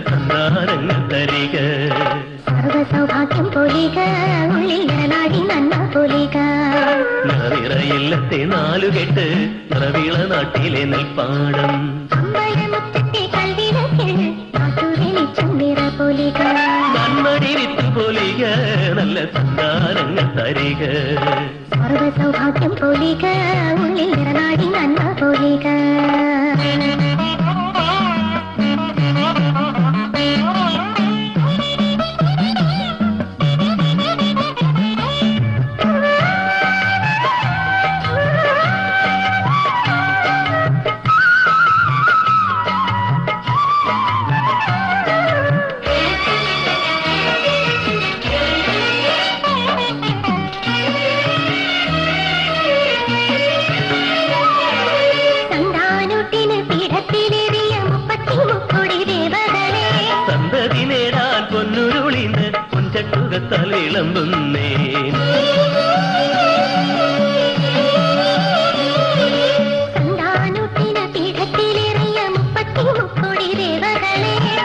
സന്താനങ്ങൾ തരിക. സർവസൗഭാഗ്യം പൊലിക ഉള്ളിൽ നാടി നന്മ പൊലിക. നിറയില്ലത്തെ നാലുകെട്ട് നിറവിള നാട്ടിലെ നെൽപ്പാടം. അമ്പലമുറ്റത്തെ കൽവിളക്കിൽ നാട്ടുവെളിച്ചം നിറ പൊലിക. കൺമടി വിത്ത് പൊലിക നല്ല സന്താനങ്ങൾ തരിക. സർവസൗഭാഗ്യം പൊലിക ഉള്ളിൽ നാടി നന്മ പൊലിക. വിളമ്പുന്നേ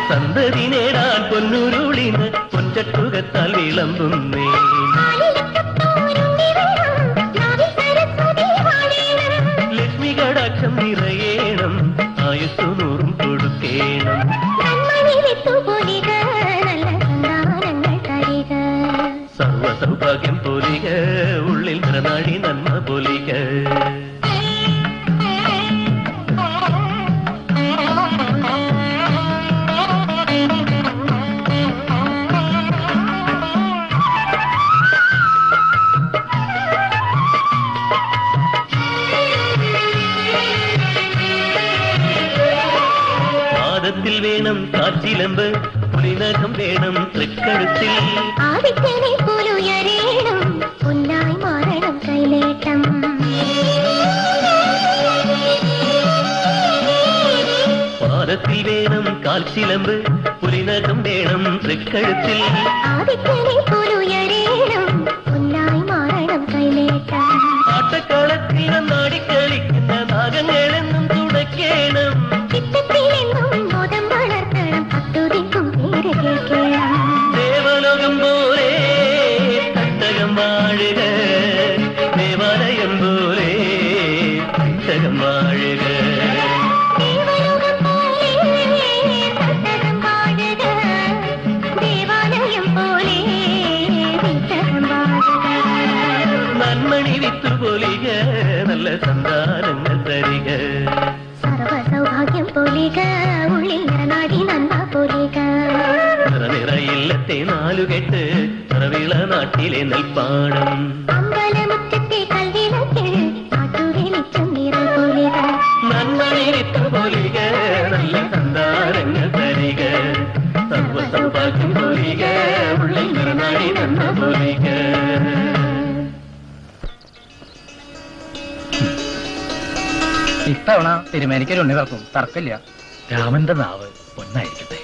സന്തതി നേടാൻ പൊന്നുരുളിന് പൊൻചട്ടുകത്താൽ വിളമ്പുന്നേ. ലക്ഷ്മി കടാക്ഷം നിറയേണം ആയുസ്സു നൂറും കൊടുക്കേണം. സർവസൗഭാഗ്യം പൊലിക ഉള്ളിൽ നിറനാടി നന്മ പൊലിക. പാദത്തിൽ വേണം കാച്ചിലമ്പ് പുലിനകം വേണം തൃക്കഴുത്തിൽ. പാദത്തിൽ വേണം കാൽച്ചിലമ്പ് പുലിനകം വേണം തൃക്കഴുത്തിൽ. ആട്ടക്കളത്തിൽ നാടിക്കളിക്കുന്ന നാഗങ്ങളെന്നും തുടക്കേണം. ദേവലോകം പോലെ തട്ടകം വാഴുക ദേവാലയം പോലെ തട്ടകം വാഴുക. നന്മണി വിത്തു പൊലിക നല്ല സന്താനങ്ങൾ തരിക. സർവസൗഭാഗ്യം പൊലിക ഉള്ളിൽ നിറനാടി നന്മ പൊലിക. നിറയില്ലത്തെ നാലുകെട്ട് നിറവിള നാട്ടിലെ നെൽപ്പാടം. അമ്പലമുറ്റത്തെ കൽവിളക്കിൽ നാട്ടുവെളിച്ചം നിറ പൊലിക. നന്മണി വിത്തു പൊലിക നല്ല സന്താനങ്ങൾ തരിക. സർവസൗഭാഗ്യം പൊലിക ഉള്ളിൽ നിറനാടി നന്മ പൊലിക. ഇത്തവണ തിരുമേനിക്കൊരു ഉണ്ണി പറക്കും, തർക്കമില്ല. രാമന്റെ നാവ് ഒന്നായിരിക്കട്ടെ.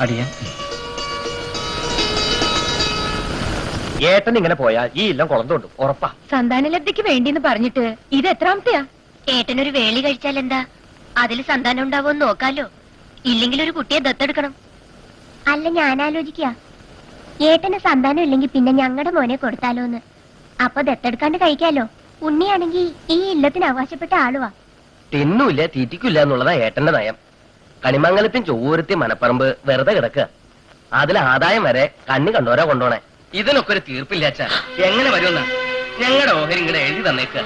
അടിയൻ ഏട്ടൻ ഇങ്ങനെ പോയാൽ ഈ ഇല്ലം കുളന്തോണ്ടും ഉറപ്പാ. സന്താനലബ്ധിക്ക് വേണ്ടിന്ന് പറഞ്ഞിട്ട് ഇത് എത്രാമത്തെയാ? ഏട്ടനൊരു വേളി കഴിച്ചാൽ എന്താ? അതിൽ സന്താനം ഉണ്ടാവുമെന്ന് നോക്കാലോ. ഇല്ലെങ്കിൽ ഒരു കുട്ടിയെ ദത്തെടുക്കണം. അല്ല, ഞാൻ ആലോചിക്കുക, ഏട്ടന് സന്താനം ഇല്ലെങ്കിൽ പിന്നെ ഞങ്ങളുടെ മോനെ കൊടുത്താലോന്ന്. അപ്പൊ ദത്തെടുക്കാണ്ട് കഴിക്കാലോ. ഉണ്ണിയാണെങ്കിൽ ഈ ഇല്ലത്തിന് അവകാശപ്പെട്ട ആളുവാ. തിന്നൂല്ല തീറ്റിക്കില്ല എന്നുള്ളതാ ഏട്ടന്റെ നയം. കണിമംഗലത്തും ചൊവ്വൂരത്തി മനപ്പറമ്പ് വെറുതെ കിടക്കുക. അതിൽ ആദായം വരെ കണ്ണി കണ്ടോരാ കൊണ്ടോണേ. ഇതിനൊക്കെ ഒരു തീർപ്പില്ലാച്ച എങ്ങനെ വരുമെന്ന ഞങ്ങളുടെ ഓഹരി ഇങ്ങടെ എഴുതി തന്നേക്കുക.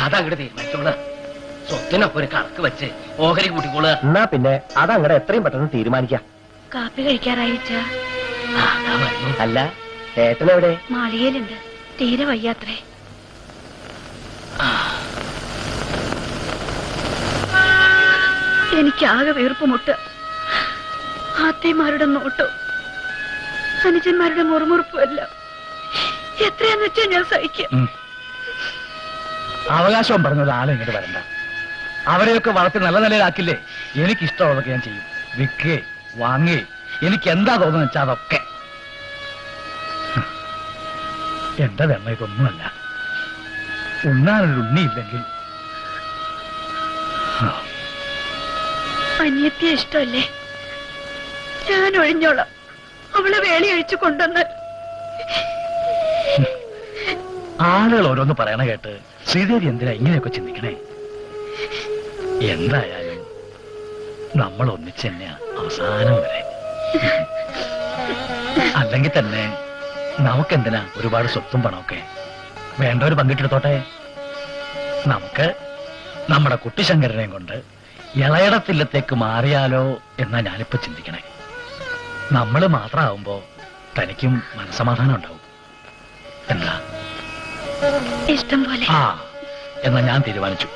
അതങ്ങടെ തീരുമാനിച്ചോളൂ. സ്വത്തിനൊക്കെ ഒരു കണക്ക് വെച്ച് ഓഹരി കൂട്ടിക്കോളുക. എന്നാ പിന്നെ അതങ്ങടെ എത്രയും പെട്ടെന്ന് തീരുമാനിക്കാം. കാപ്പി കഴിക്കാറായിച്ച. അല്ല, ഏട്ടനെവിടെ? മാളികയിലുണ്ട്. തീരെ വയ്യാത്രേ. എനിക്കാകെ വീർപ്പുമുട്ട്. ആത്തമാരുടെ നോട്ടോ അനുജന്മാരുടെ മുറുമുറുപ്പും എല്ലാം എത്രയാന്ന് വെച്ചാ ഞാൻ സഹിക്കും. അവകാശം പറഞ്ഞത് ആളെ ഇങ്ങോട്ട് വരണ്ട. അവരെയൊക്കെ വളർത്തി നല്ല നിലയിലാക്കില്ലേ. എനിക്കിഷ്ടമുള്ളതൊക്കെ ഞാൻ ചെയ്യും. വിൽക്കേ വാങ്ങേ എനിക്ക് എന്താ തോന്നുന്നു വെച്ചാൽ അതൊക്കെ. എന്റെ വെണ്ണ ഇതൊന്നുമല്ല. ഉണ്ണാനൊരു ഉണ്ണിയില്ലെങ്കിൽ അനിയത്തിയെ ഇഷ്ടമല്ലേ? ഞാൻ ഒഴിഞ്ഞോളാം. അവളെ വേളി അഴിച്ചു കൊണ്ടുവന്നാൽ ആളുകൾ ഓരോന്ന് പറയണ കേട്ട് ശ്രീദേവി എന്തിനാ ഇങ്ങനെയൊക്കെ ചിന്തിക്കണേ? എന്തായാലും നമ്മൾ ഒന്നിച്ച് തന്നെയാ അവസാനം വരെ. അല്ലെങ്കിൽ തന്നെ നമുക്കെന്തിനാ ഒരുപാട് സ്വത്തും പണമൊക്കെ? വേണ്ടവർ പങ്കിട്ടെടുത്തോട്ടെ. നമുക്ക് നമ്മുടെ കുട്ടിശങ്കരനെയും കൊണ്ട് ഇളയിടത്തില്ലത്തേക്ക് മാറിയാലോ എന്നാ ഞാനിപ്പോ ചിന്തിക്കണേ. നമ്മള് മാത്രമാവുമ്പോ തനിക്കും മനസമാധാനം ഉണ്ടാവും. എന്താ? ഇഷ്ടം പോലെ. ആ, എന്നാ ഞാൻ തീരുമാനിച്ചു.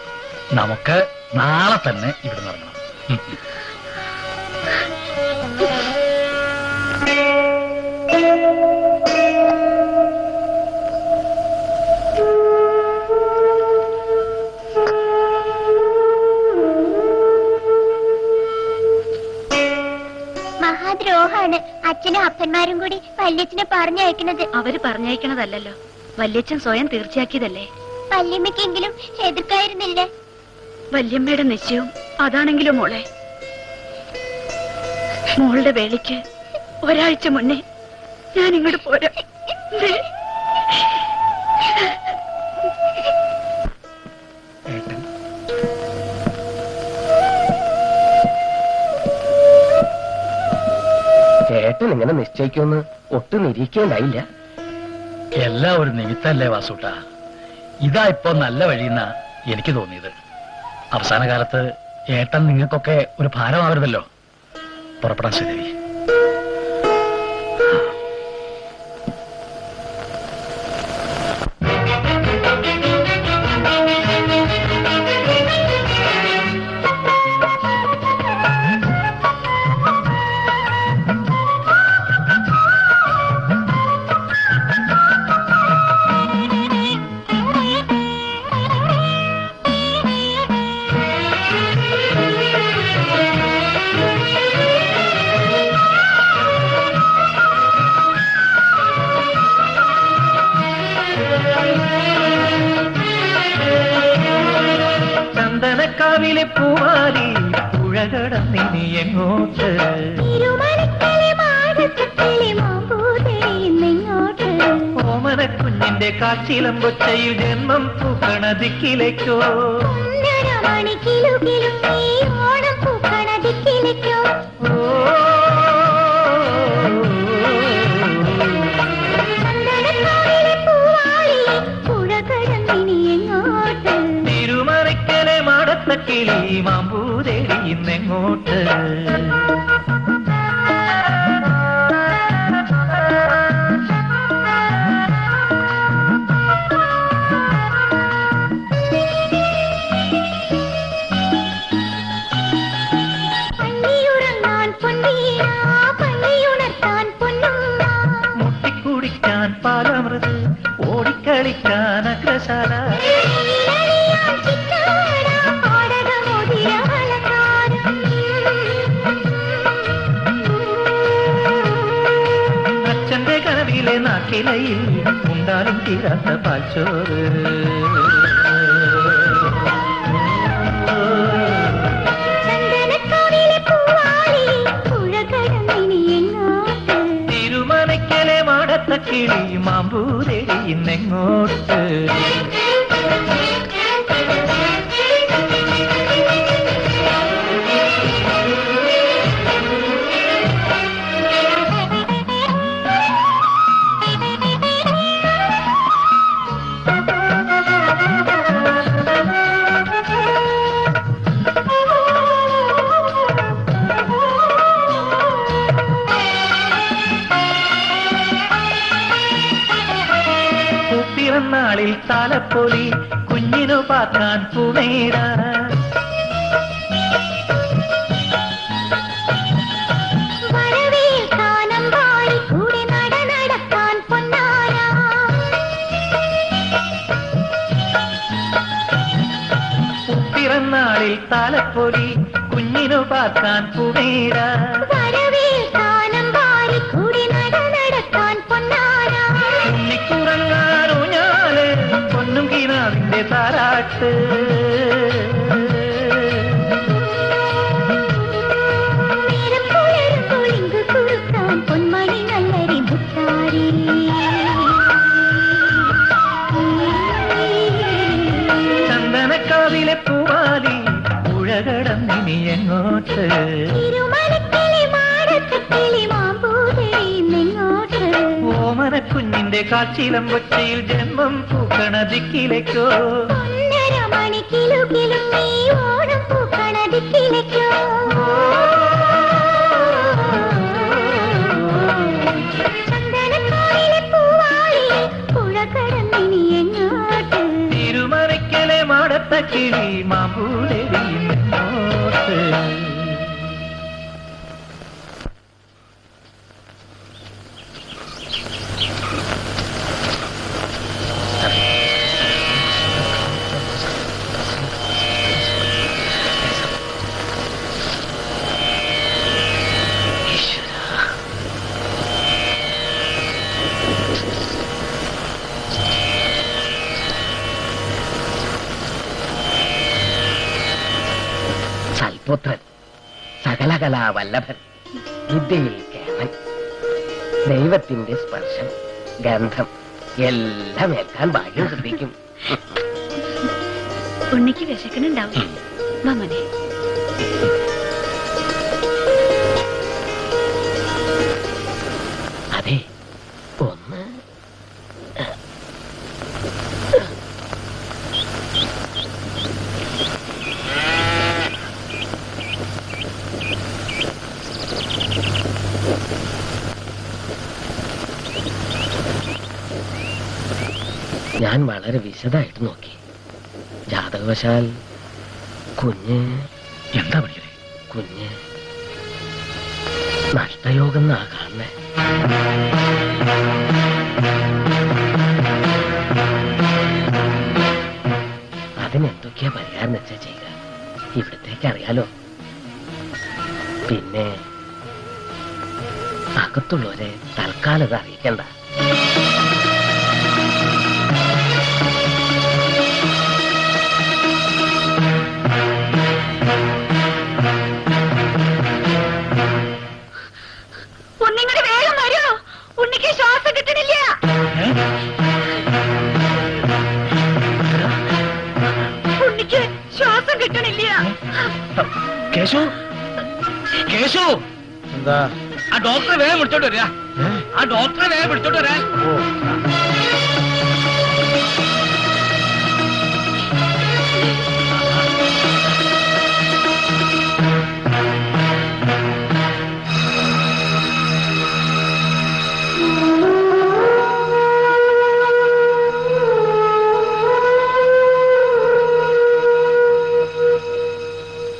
നമുക്ക് നാളെ തന്നെ ഇവിടെ ഇറങ്ങണം. മഹാദ്രോഹാണ് അച്ഛനും അപ്പന്മാരും കൂടി വല്യച്ഛനെ പറഞ്ഞയക്കുന്നത്. അവര് പറഞ്ഞയക്കണതല്ലോ, വല്യച്ഛൻ സ്വയം തീർച്ചയാക്കിയതല്ലേ. വല്യമ്മയ്ക്കെങ്കിലും എതിർക്കായിരുന്നില്ലേ? വല്യമ്മയുടെ നിശ്ചയവും അതാണെങ്കിലും മോളെ, മോളുടെ വേളിക്ക് ഒരാഴ്ച മുന്നേ ഞാൻ ഇങ്ങോട്ട് പോരാ. ദേ, ചേട്ടൻ ഇങ്ങനെ നിശ്ചയിക്കുമെന്ന് ഒട്ടും നിരീക്ഷണ്ടായില്ല. എല്ലാം ഒരു നിമിത്തല്ലേ വാസൂട്ട. ഇതാ ഇപ്പൊ നല്ല വഴിയെന്നാ എനിക്ക് തോന്നിയത്. അവസാന കാലത്ത് ഏട്ടൻ നിങ്ങൾക്കൊക്കെ ഒരു ഭാരമാവരുതല്ലോ. പുറപ്പെടാൻ ശ്രീദേവി. ചന്ദനക്കാവിലെ പൂവാലി പുഴകടന്നിനി എങ്ങോട്ട്? ഓമന കുഞ്ഞിന്റെ കാച്ചിലമ്പൊച്ചയിൽ ജന്മം പൂക്കണ ദിക്കിലേക്കോ? തിരുമലയ്ക്കലെ മാടത്തക്കിളി മാമ്പൂതേടി ഇന്നെങ്ങോട്ട്? മുട്ടിക്കുടിക്കാൻ പാലമൃത്, ഓടിക്കളിക്കാൻ അഗ്രശാല. അച്ഛന്റെ കനവിലെ നാക്കിലയിൽ ഉണ്ടാലും തീരാത്ത പാൽച്ചോറ്. തിരുമലയ്ക്കലെ മാടത്തക്കിളി മാമ്പൂരേടി ഇന്നെങ്ങോട്ട്? പിറന്നാളിൽ താലപ്പൊലി കുഞ്ഞിനു പാക്കാൻ പൂമേട. പിറന്നാളിൽ താലപ്പൊലി കുഞ്ഞിനു പാക്കാൻ പൂമേട. ഉണ്ണിക്കുറങ്ങാനൂഞ്ഞാല് പൊന്നും കിനാവിന്റെ താരാട്ട്. എങ്ങോട്ട് ഓമന കുഞ്ഞിന്റെ കാച്ചിലം കൊച്ചയിൽ ജന്മം പൂക്കണ ദിക്കിലേക്കോ തിരുമലയ്ക്കലെ മാടത്ത കിളി മാമ്പൂലെറിയുന്നോട്ട് സൽപുത്രൻ, സകലകലാ വല്ലഭൻ, വിദ്യയിൽ കേമൻ, ദൈവത്തിന്റെ സ്പർശം, ഗന്ധം എല്ലാം ഏൽക്കാൻ ഭാഗ്യം ശ്രദ്ധിക്കും. ഉണ്ണിക്ക് വിശക്കണുണ്ടാവും. മമനെ അതെ, ഒന്ന് ഞാൻ വളരെ വിശദമായിട്ട് നോക്കി. ജാതകവശാൽ കുഞ്ഞ് എന്താ വിളിക്കണേ? കുഞ്ഞ് നഷ്ടയോഗം എന്നാ കാണുന്നേ. അതിനെന്തൊക്കെയാ പരിഹാരം വെച്ചാ ചെയ്യുക? ഇവിടത്തേക്ക് അറിയാലോ. പിന്നെ അകത്തുള്ളവരെ തൽക്കാലം ഇത് അറിയിക്കണ്ട. ഒന്നിങ്ങോട്ട് വേഗം വരൂ. ഉണ്ണിക്ക് ശ്വാസം കിട്ടണില്ല. ഉണ്ണിക്ക് ശ്വാസം കിട്ടണില്ല. കേശു, കേശു, എന്താ ആ ഡോക്ടറെ വേഗം വിളിച്ചോട്ട് വരിക. ആ ഡോക്ടറെ വേഗം വിളിച്ചോട്ട് വരാൻ.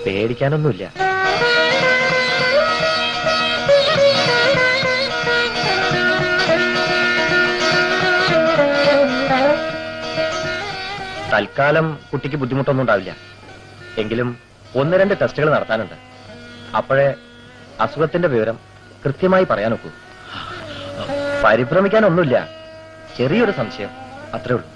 പേടിക്കാനൊന്നുമില്ല. തൽക്കാലം കുട്ടിക്ക് ബുദ്ധിമുട്ടൊന്നും ഉണ്ടാവില്ല. എങ്കിലും 1-2 ടെസ്റ്റുകൾ നടത്താനുണ്ട്. അപ്പോഴേ അസുഖത്തിന്റെ വിവരം കൃത്യമായി പറയാൻ ഒക്കൂ. പരിഭ്രമിക്കാനൊന്നുമില്ല. ചെറിയൊരു സംശയം, അത്രേ ഉള്ളൂ.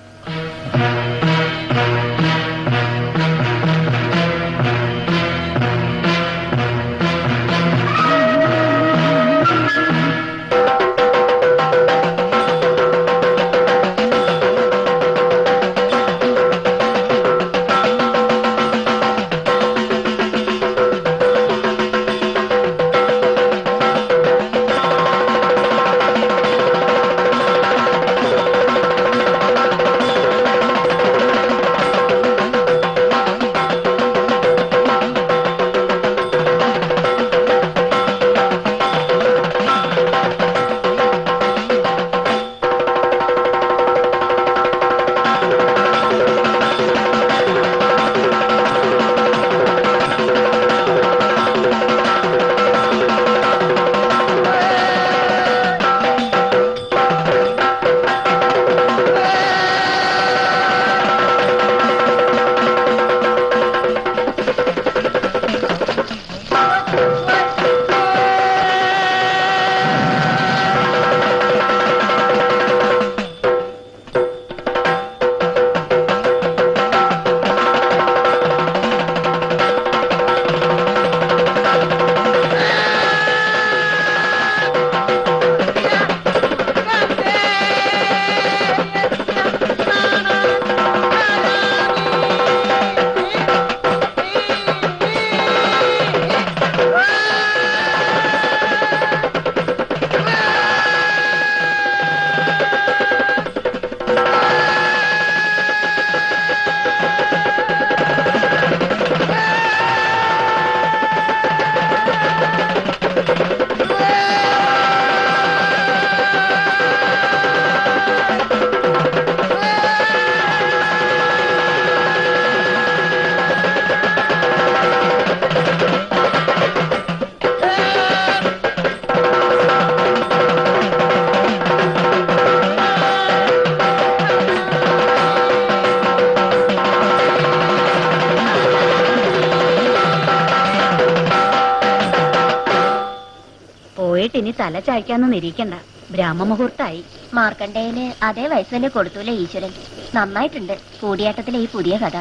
ഉറങ്ങിയിട്ട് ഇനി തല ചായ്ക്കാന്നൊന്നും ഇരിക്കണ്ട. ബ്രാഹ്മമുഹൂർത്തായി. മാർക്കണ്ഡേയന് അതേ വയസ്സ് തന്നെ കൊടുത്തൂലെ ഈശ്വരൻ. നന്നായിട്ടുണ്ട് കൂടിയാട്ടത്തിലെ ഈ പുതിയ കഥ.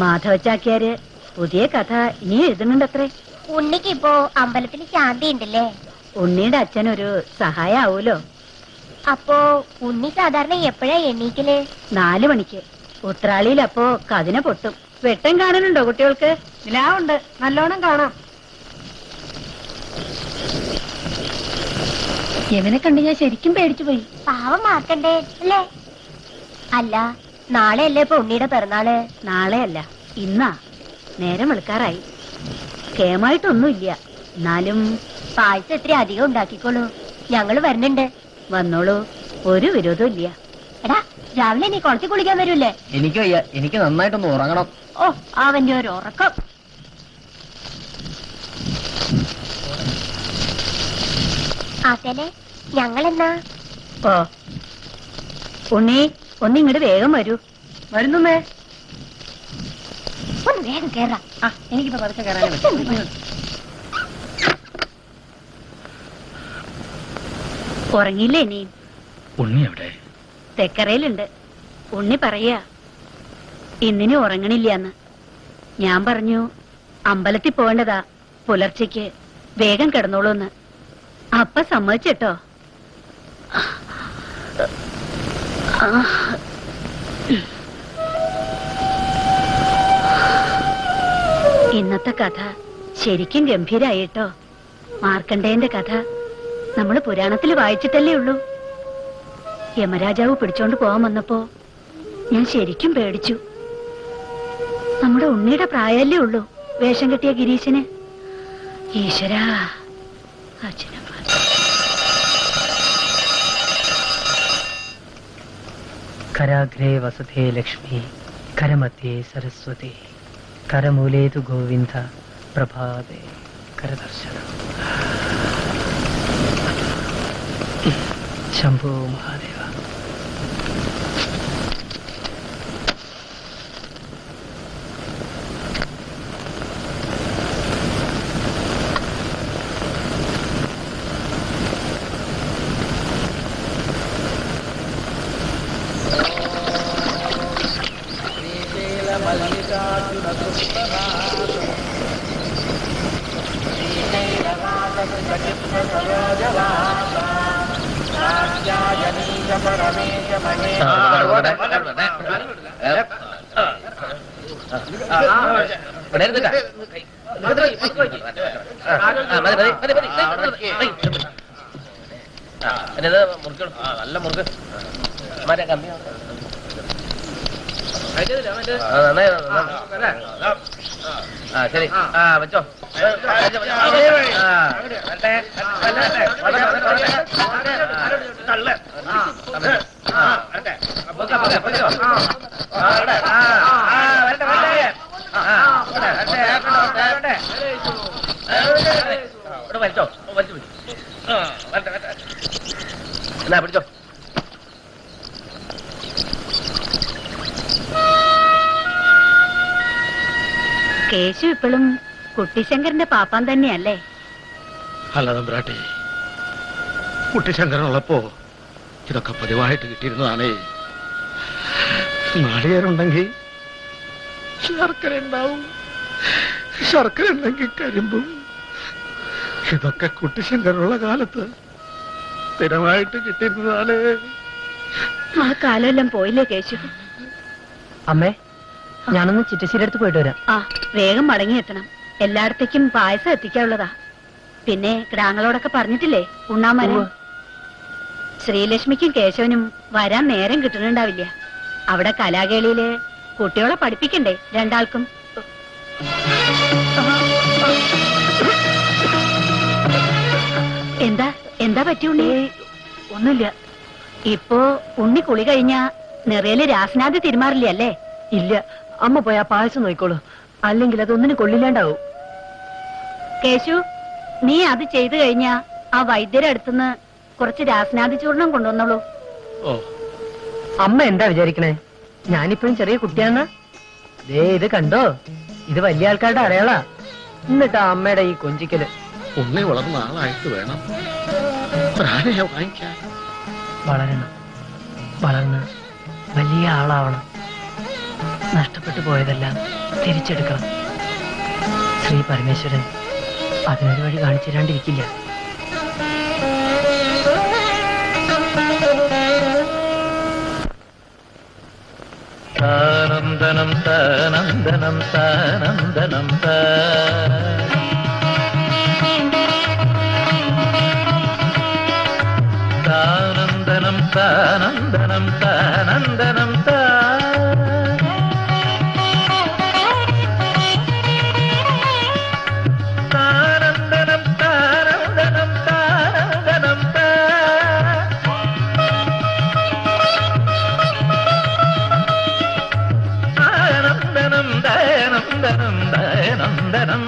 മാധവച്ചാക്യാര് പുതിയ കഥ ഇനി എഴുതുന്നുണ്ടത്രേ. ഉണ്ണിക്ക് ഇപ്പോ അമ്പലത്തിൽ ശാന്തി ഉണ്ടല്ലേ? ഉണ്ണിയുടെ അച്ഛനൊരു സഹായം ആവൂലോ. അപ്പോ ഉണ്ണി സാധാരണ എപ്പോഴാ എണ്ണീക്കല്? 4 മണിക്ക്. ഉത്രാളിയിൽ അപ്പോ കതിന പൊട്ടും. വെട്ടം കാണാനുണ്ടോ കുട്ടികൾക്ക്? നിലാവുണ്ട്, നല്ലോണം കാണാം. യവനെ കണ്ട് ഞാൻ ശരിക്കും പേടിച്ചു പോയി. പാവം മാർക്കണ്ടേ അല്ലേ? അല്ല, നാളെ അല്ലേ ഇപ്പൊ ഉണ്ണിയുടെ പിറന്നാള്? നാളെയല്ല, ഇന്നാ. നേരം വെളുക്കാറായി. കേമായിട്ടൊന്നുമില്ല. എന്നാലും പായസം എത്ര അധികം ഉണ്ടാക്കിക്കോളൂ, ഞങ്ങള് വരുന്നുണ്ട്. വന്നോളൂ, ഒരു വിരോധവും ഇല്ല. എടാ, രാവിലെ നീ കുളത്തിൽ കുളിക്കാൻ വരൂല്ലേ? എനിക്ക് വയ്യ, എനിക്ക് നന്നായിട്ടൊന്ന് ഉറങ്ങണം. ഓ, അവന്റെ ഒരു ഉറക്കം. ആത്തേനെ, ഞങ്ങളെന്നാ? ഓ ഉണ്ണി, ഒന്നിങ്ങോട്ട് വേഗം വരൂ. വരുന്നുമേ. ഒന്ന് വേഗം കേറാം. എനിക്കിപ്പോ പതുക്കെ കയറാനേ പറ്റും. ഉറങ്ങിയില്ലേ ഇനി? ഉണ്ണി എവിടെ? തെക്കറയിലുണ്ട്. ഉണ്ണി പറയാ ഇന്നിനി ഉറങ്ങണില്ലാന്ന്. ഞാൻ പറഞ്ഞു അമ്പലത്തിൽ പോവേണ്ടതാ, പുലർച്ചയ്ക്ക് വേഗം കിടന്നോളൂന്ന്. അപ്പ സമ്മതിച്ചോ? ഇന്നത്തെ കഥ ശരിക്കും ഗംഭീരായിട്ടോ. മാർക്കണ്ഡേയന്റെ കഥ നമ്മള് പുരാണത്തിൽ വായിച്ചിട്ടല്ലേ ഉള്ളൂ. യമരാജാവ് പിടിച്ചോണ്ട് പോകാൻ വന്നപ്പോ ഞാൻ ശരിക്കും പേടിച്ചു. നമ്മുടെ ഉണ്ണിയുടെ പ്രായമല്ലേ ഉള്ളൂ വേഷം കെട്ടിയ ഗിരീശന്. ഈശ്വരാ, അച്ഛനെ कराग्रे वसते लक्ष्मी करमध्ये सरस्वती करमूले तु गोविन्द प्रभाते करदर्शनम् शम्भो महादेव നല്ല മുറുക്ക് മറ്റേ കമ്പി ശരി. വെച്ചോ. വലിച്ചോ, വലിച്ചു എന്നാ പിടിച്ചോ. കേശു ഇപ്പോഴും കുട്ടിശങ്കരന്റെ പാപ്പാൻ തന്നെയല്ലേ? അല്ല തമ്പ്രാട്ടി, കുട്ടിശങ്കരനുള്ളപ്പോ ഇതൊക്കെ പതിവായിട്ട് കിട്ടിയിരുന്നതാണേ. നാളികേരുണ്ടെങ്കിൽ ശർക്കര ഉണ്ടാവും, ശർക്കര ഉണ്ടെങ്കിൽ കരിമ്പും. ഇതൊക്കെ കുട്ടിശങ്കരനുള്ള കാലത്ത് സ്ഥിരമായിട്ട് കിട്ടിയിരുന്നതാണേ. ആ കാലമെല്ലാം പോയില്ലേ കേശു? അമ്മേ, ഞാനൊന്ന് ചിറ്റശ്ശേരിയടുത്ത് പോയിട്ട് വരാം. ആ, വേഗം മടങ്ങിയെത്തണം. എല്ലായിടത്തേക്കും പായസം എത്തിക്കാനുള്ളതാ. പിന്നെ കിടാങ്ങളോടൊക്കെ പറഞ്ഞിട്ടില്ലേ ഉണ്ണാമരം? ശ്രീലക്ഷ്മിക്കും കേശവനും വരാൻ നേരം കിട്ടുന്നുണ്ടാവില്ല. അവിടെ കലാകേളിയില് കുട്ടികളെ പഠിപ്പിക്കണ്ടേ രണ്ടാൾക്കും? എന്താ എന്താ പറ്റി ഉണ്ണി? ഒന്നുമില്ല. ഇപ്പോ ഉണ്ണി കുളി കഴിഞ്ഞാ നിറയില് രാസനാഥ് തിരുമാറില്ലേ അല്ലേ? ഇല്ല, അമ്മ പോയി ആ പായസം നോക്കിക്കോളൂ, അല്ലെങ്കിൽ അതൊന്നിനും കൊള്ളില്ലാണ്ടാവും. കേശു, നീ അത് ചെയ്തു കഴിഞ്ഞാ ആ വൈദ്യരെ അടുത്തുനിന്ന് കുറച്ച് രാസനാഥി ചൂർണം കൊണ്ടുവന്നോളൂ. ഓ, അമ്മ എന്താ വിചാരിക്കണേ? ഞാനിപ്പോഴും ചെറിയ കുട്ടിയാണെന്ന്? ദേ ഇത് കണ്ടോ, ഇത് വലിയ ആൾക്കാരുടെ അടയാളാ. എന്നിട്ടാ അമ്മയുടെ ഈ കൊഞ്ചിക്കല്. ഉണ്ണി വളർന്ന ആളായിട്ട് വേണം ഒരാനയെ വാങ്ങിക്കാൻ. വളരണം, വളർന്ന് വലിയ ആളാവണം. നഷ്ടപ്പെട്ടു പോയതെല്ലാം തിരിച്ചെടുക്കണം. ശ്രീ പരമേശ്വരൻ അതിനൊരു വഴി കാണിച്ചു തരാണ്ടിരിക്കില്ല. താനന്ദനം താനന്ദനം താനന്ദനം താനന്ദനം താനന്ദനം താനന്ദനം താനന്ദനം താനന്ദനം താനന്ദനം ആനന്ദനം ദയനന്ദനം ദയനന്ദനം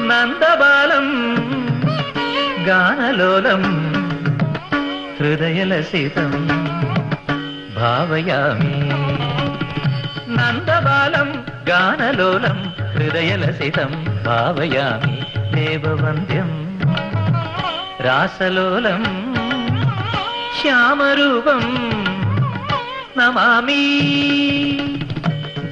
നന്ദബാലം ഗാനലോലം ഹൃദയലസിതം ഭാവയാമി. നന്ദബാലം ഗാനലോലം ഹൃദയലസിതം ഭാവയാമി. ദേവവന്ദ്യം രാസലോലം ശ്യാമരൂപം നമാമി.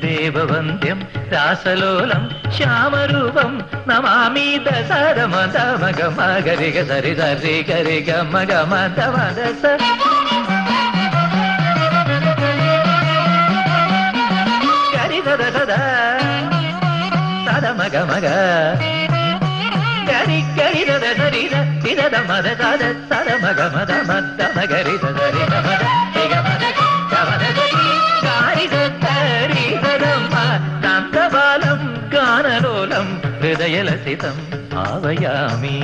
ദേവവന്ദ്യം രാസലോലം ശ്യാമരൂപം നമാമി. ദസരമദമഗമഗരിഗ സരി സരി ഗരിഗ മഗമദമദസ ഗരിദദദ സദമഗമഗ ഗരി ഗരിദദ സരിദ സിദദമദ സദ സദമഗമദ മദ്ദമഗരിദ സരിദ മദ ഗമദ ഗമദ ഗരിദ സരിദദമ. നന്ദബാലം ഗാനലോലം ഹൃദയലസിതം ഭാവയാമി.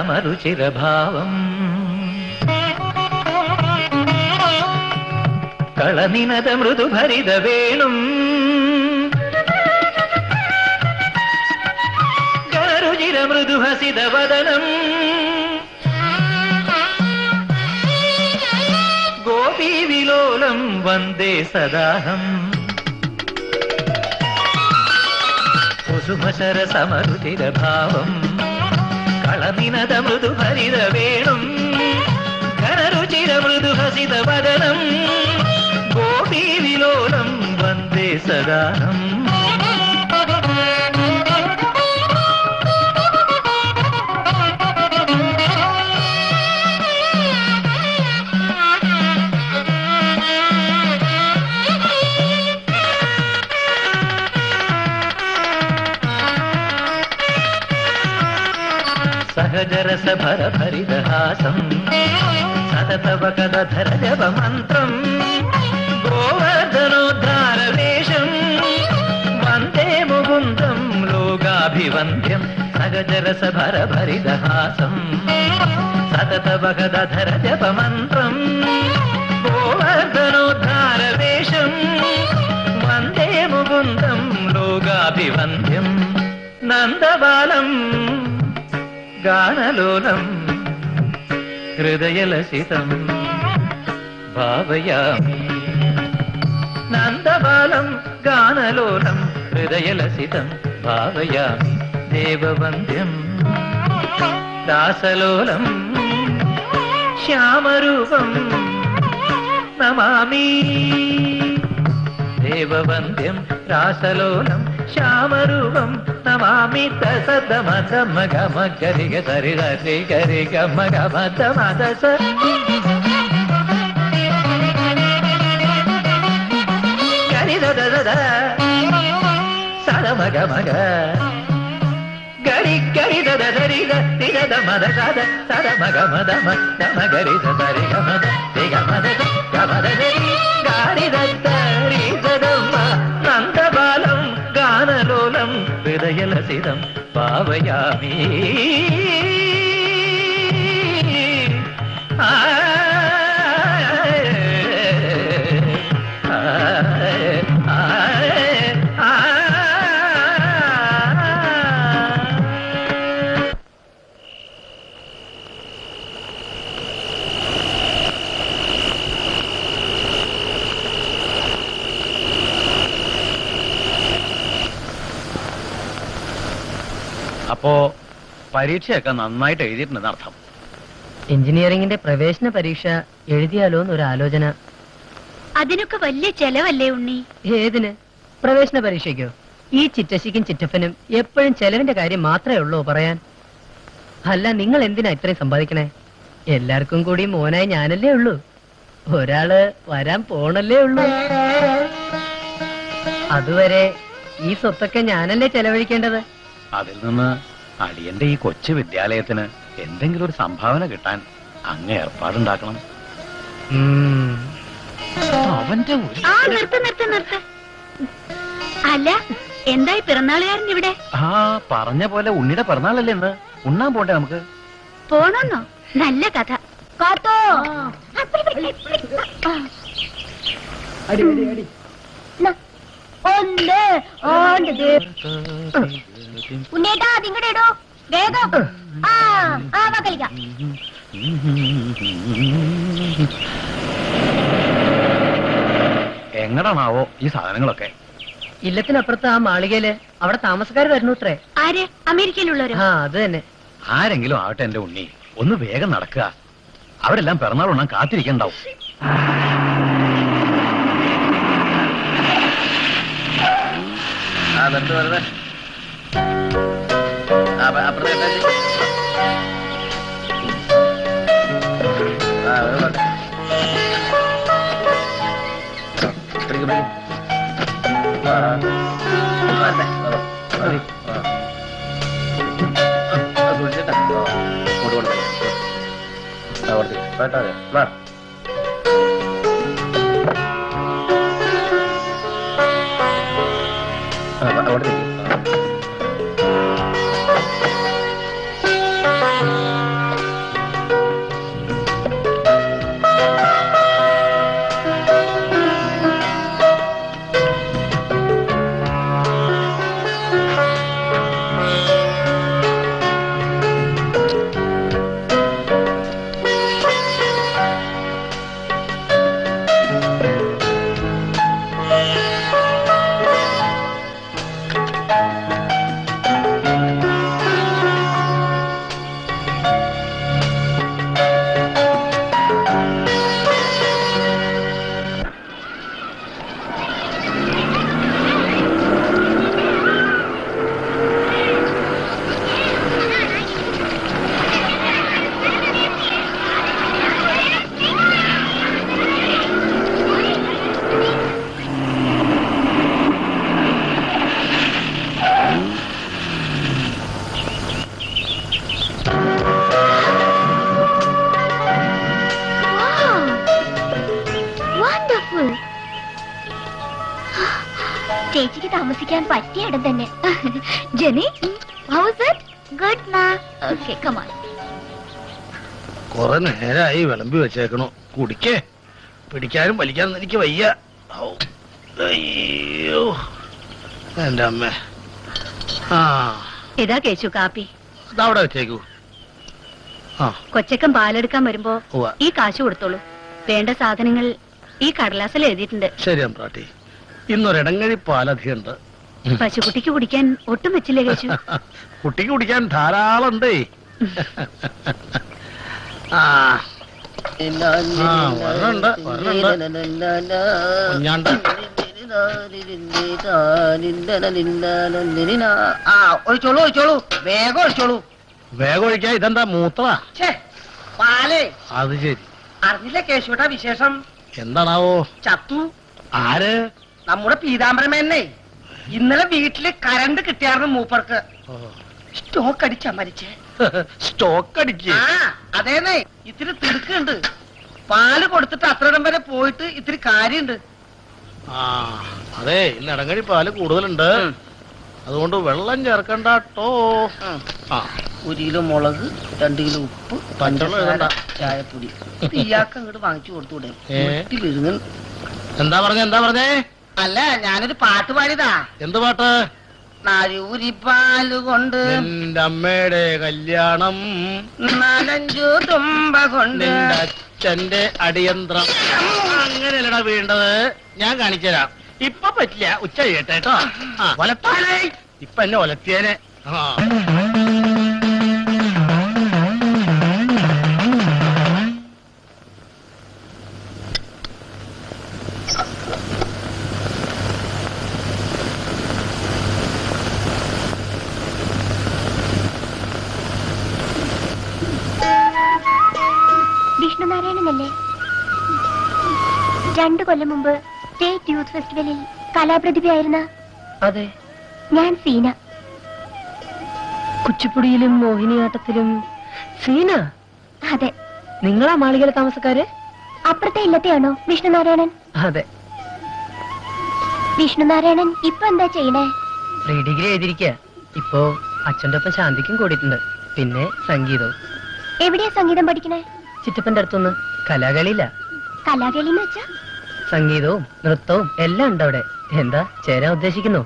കുസുമസരസമരുചിരഭാവം കളനിനദ മൃദുഭരിത വേണും ഗരുചിര മൃദുഹസിത വദനം ഗോപീവിലോലം വന്ദേ സദാഹം. കുസുമസരസമരുചിരഭാവം കളനിനദ മൃദുഭരിത വേണും ഘനരുചിര മൃദുഹസിത വദനം ഗോപീവിലോലം വന്ദേ സദാഹം. సహజరస భరభరిదహాసం సతతవకదధర జప మంత్రం గోవర్ధనోద్ధారవేషం వందే ముకుందం లోగాభివంద్యం. సహజరస భరభరిదహాసం సతతవకదధర జప మంత్రం గోవర్ధనోద్ధారవేషం వందే ముకుందం లోగాభివంద్యం. నందబాలం గానలోలం హృదయలసితం భావయామి. నందబాలం గానలోలం హృదయలసితం భావయామి. దేవవంద్యం దాసలోలం శ్యామరూపం నమామి. దేవవంద్యం రాసలోలం శ్యామరూపం నమామి. సదమగమ గరిగ సరి సరి గరి గమ గమ దమ దస സദ മഗ മഗ ഗരി ഗരി ദ ദരി ദ തിര ദ മദ സദ സദ മഗ മദ മ ഗരി ദ ദരി ഗ മദ തി ഗ മദ ഗ മദ ദരി ഗാരി ദ ദരി ദ മ നന്ദബാലം ഗാനലോലം ഹൃദയലസിതം പാവയാമി അപ്പോ പരീക്ഷയൊക്കെ നന്നായിട്ട് എഴുതിയിട്ടുണ്ടെന്ന് അർത്ഥം. എഞ്ചിനീയറിംഗിന്റെ പ്രവേശന പരീക്ഷ എഴുതിയാലോ എന്നൊരു ആലോചന. അതിനൊക്കെ വലിയ ചെലവല്ലേ ഉണ്ണി? ഏതിന്? പ്രവേശന പരീക്ഷയ്ക്കോ? ഈ ചിറ്റശിക്കും ചിറ്റപ്പനും എപ്പോഴും ചെലവിന്റെ കാര്യം മാത്രമേ ഉള്ളൂ പറയാൻ. അല്ല, നിങ്ങൾ എന്തിനാ ഇത്രയും സമ്പാദിക്കണേ? എല്ലാവർക്കും കൂടി മോനായി ഞാനല്ലേ ഉള്ളൂ. ഒരാള് വരാൻ പോണല്ലേ ഉള്ളൂ. അതുവരെ ഈ സ്വത്തൊക്കെ ഞാനല്ലേ ചെലവഴിക്കേണ്ടത്. അതിൽ നിന്ന് അടിയന്റെ ഈ കൊച്ചു വിദ്യാലയത്തിന് എന്തെങ്കിലും ഒരു സംഭാവന കിട്ടാൻ അങ്ങ് ഏർപ്പാടുണ്ടാക്കണം. അവന്റെ ഒരു ആ നിർത്ത്. അല്ല, എന്തായി പിറന്നാളുകാരൻ ഇവിടെ? ആ പറഞ്ഞ പോലെ ഉണ്ണിയുടെ പിറന്നാളല്ലേ ഇന്ന്. ഉണ്ണാൻ പോട്ടെ നമുക്ക്. പോണോന്നോ? നല്ല കഥ. കാത്തോ ഒന്ന് ഓണ്ടത് ഉണ്ണേട്ടാ അതിങ്ങടെ ഇടോ വേഗം. ആ വാ കളിക്കാം. എങ്ങടാണാവോ ഈ സാധനങ്ങളൊക്കെ? ഇല്ലത്തിനപ്പുറത്ത് ആ മാളികയില് അവിടെ താമസക്കാർ വരുന്നു അത്രേ. ആര്? അമേരിക്കയിലുള്ളവരോ? ആ അത് തന്നെ. ആരെങ്കിലും ആവട്ടെ എന്റെ ഉണ്ണി, ഒന്ന് വേഗം നടക്കുക. അവരെല്ലാം പിറന്നാൾ ഉണ്ണാൻ കാത്തിരിക്കണ്ടാവും. ചേച്ചിക്ക് താമസിക്കാൻ പറ്റിയ ഇടം തന്നെ. Jeni, how is it? Good ma. Okay, come on. കൊറേ നേരായി വിളമ്പി വെച്ചേക്കണു. കുടിക്കേ. പിടിക്കാനും വലിക്കാനും എനിക്ക് വയ്യ. അയ്യോ എന്റെ അമ്മ. ആ ഇതാ കേശു കാപ്പി. അതവിടെ വെച്ചേക്കൂ. ആ കൊച്ചക്കൻ പാലെടുക്കാൻ വരുമ്പോ ഉവ്വ. ഈ കാശ് കൊടുത്തോളൂ. വേണ്ട സാധനങ്ങൾ ഈ കടലാസിൽ എഴുതിയിട്ടുണ്ട്. ശരി അമ്പ്രാട്ടി. ഇന്നൊരിടങ്ങഴി പാലധികമുണ്ട്. പശുക്കുട്ടിക്ക് കുടിക്കാൻ ഒട്ടും വെച്ചില്ലേ കേശു? കുട്ടിക്ക് കുടിക്കാൻ ധാരാളം ഉണ്ടേ. വരണുണ്ട് കുഞ്ഞാണ്ട്. ഒഴിച്ചോളൂ ഒഴിച്ചോളൂ, വേഗം ഒഴിച്ചോളൂ. വേഗം ഒഴിക്കാ. ഇതെന്താ മൂത്തതാ? പാലേ അത് ശരി. അറിഞ്ഞില്ല കേശുട്ടാ വിശേഷം? എന്താണാവോ? ചത്തു. ആര്? നമ്മുടെ പീതാംബരമേനെ ഇന്നലെ വീട്ടില് കരണ്ട് കിട്ടിയായിരുന്നു മൂപ്പർക്ക്. സ്റ്റോക്ക് അടിച്ചാ മരിച്ചേ. സ്റ്റോക്ക് അടിക്ക്. ആ അതേന്നേ, ഇത്തിരി തിടുക്കുണ്ട്. പാല് കൊടുത്തിട്ട് അത്രയിടം വരെ പോയിട്ട് ഇത്തിരി കാര്യണ്ട്. ആ അതെ, ഇന്ന് ഇടങ്ങഴി പാല് കൂടുതലുണ്ട്. അതുകൊണ്ട് വെള്ളം ചേർക്കണ്ടോ. ആ 1 കിലോ മുളക്, 2 കിലോ ഉപ്പ്, പച്ചവെള്ളം എഴുതണ്ട. ചായപ്പൊടി. ഇയാൾക്ക് അങ്ങോട്ട് വാങ്ങിച്ചു കൊടുത്തൂടെ? ഏ? വീട്ടിലിരുന്ന്. എന്താ പറഞ്ഞേ? അല്ല, ഞാനൊരു പാട്ട് പാടിയതാ. എന്ത് പാട്ട്? നാരൂരിപ്പാല് കൊണ്ട് നിന്റെ അമ്മയുടെ കല്യാണം, 4-5 തുമ്പ കൊണ്ട്. നിന്റെ അച്ഛന്റെ അടിയന്ത്രം. അങ്ങനെയല്ലടാ വീണ്ടത്. ഞാൻ കാണിച്ചു തരാം. ഇപ്പൊ പറ്റില്ല, ഉച്ച കേട്ടോ. ഒലത്താനേ ഇപ്പൊ എന്നെ ഒലത്തിയേനെ. ആ വിഷ്ണുനാരായണനല്ലേ? 2 കൊല്ലം മുമ്പ് സ്റ്റേറ്റ് യൂത്ത് ഫെസ്റ്റിവലിൽ കലാപ്രതിഭയായിരുന്ന? അതെ, ഞാൻ സീന. കുച്ചിപ്പുടിയിലും മോഹിനിയാട്ടത്തിലും. സീന, അതെ. നിങ്ങളാ മാളികയിലെ താമസക്കാര്? അപ്പുറത്തെ ഇല്ലത്തെയാണോ വിഷ്ണുനാരായണൻ? അതെ. വിഷ്ണുനാരായണൻ ഇപ്പൊ എന്താ ചെയ്യണേ? പ്രീ ഡിഗ്രി എഴുതിയിരിക്കുക. ഇപ്പോ അച്ഛൻ്റെ ഒപ്പം ശാന്തിക്കും കൂടിയിട്ടുണ്ട്. പിന്നെ സംഗീതവും. എവിടെയാ സംഗീതം പഠിക്കണേ? ചിറ്റപ്പന്റെ അടുത്തൊന്ന്. കലാകളിയില്ല. കലാകളിന്ന് വെച്ചാ? സംഗീതവും നൃത്തവും എല്ലാം ഉണ്ട് അവിടെ. എന്താ, ചേരാൻ ഉദ്ദേശിക്കുന്നു?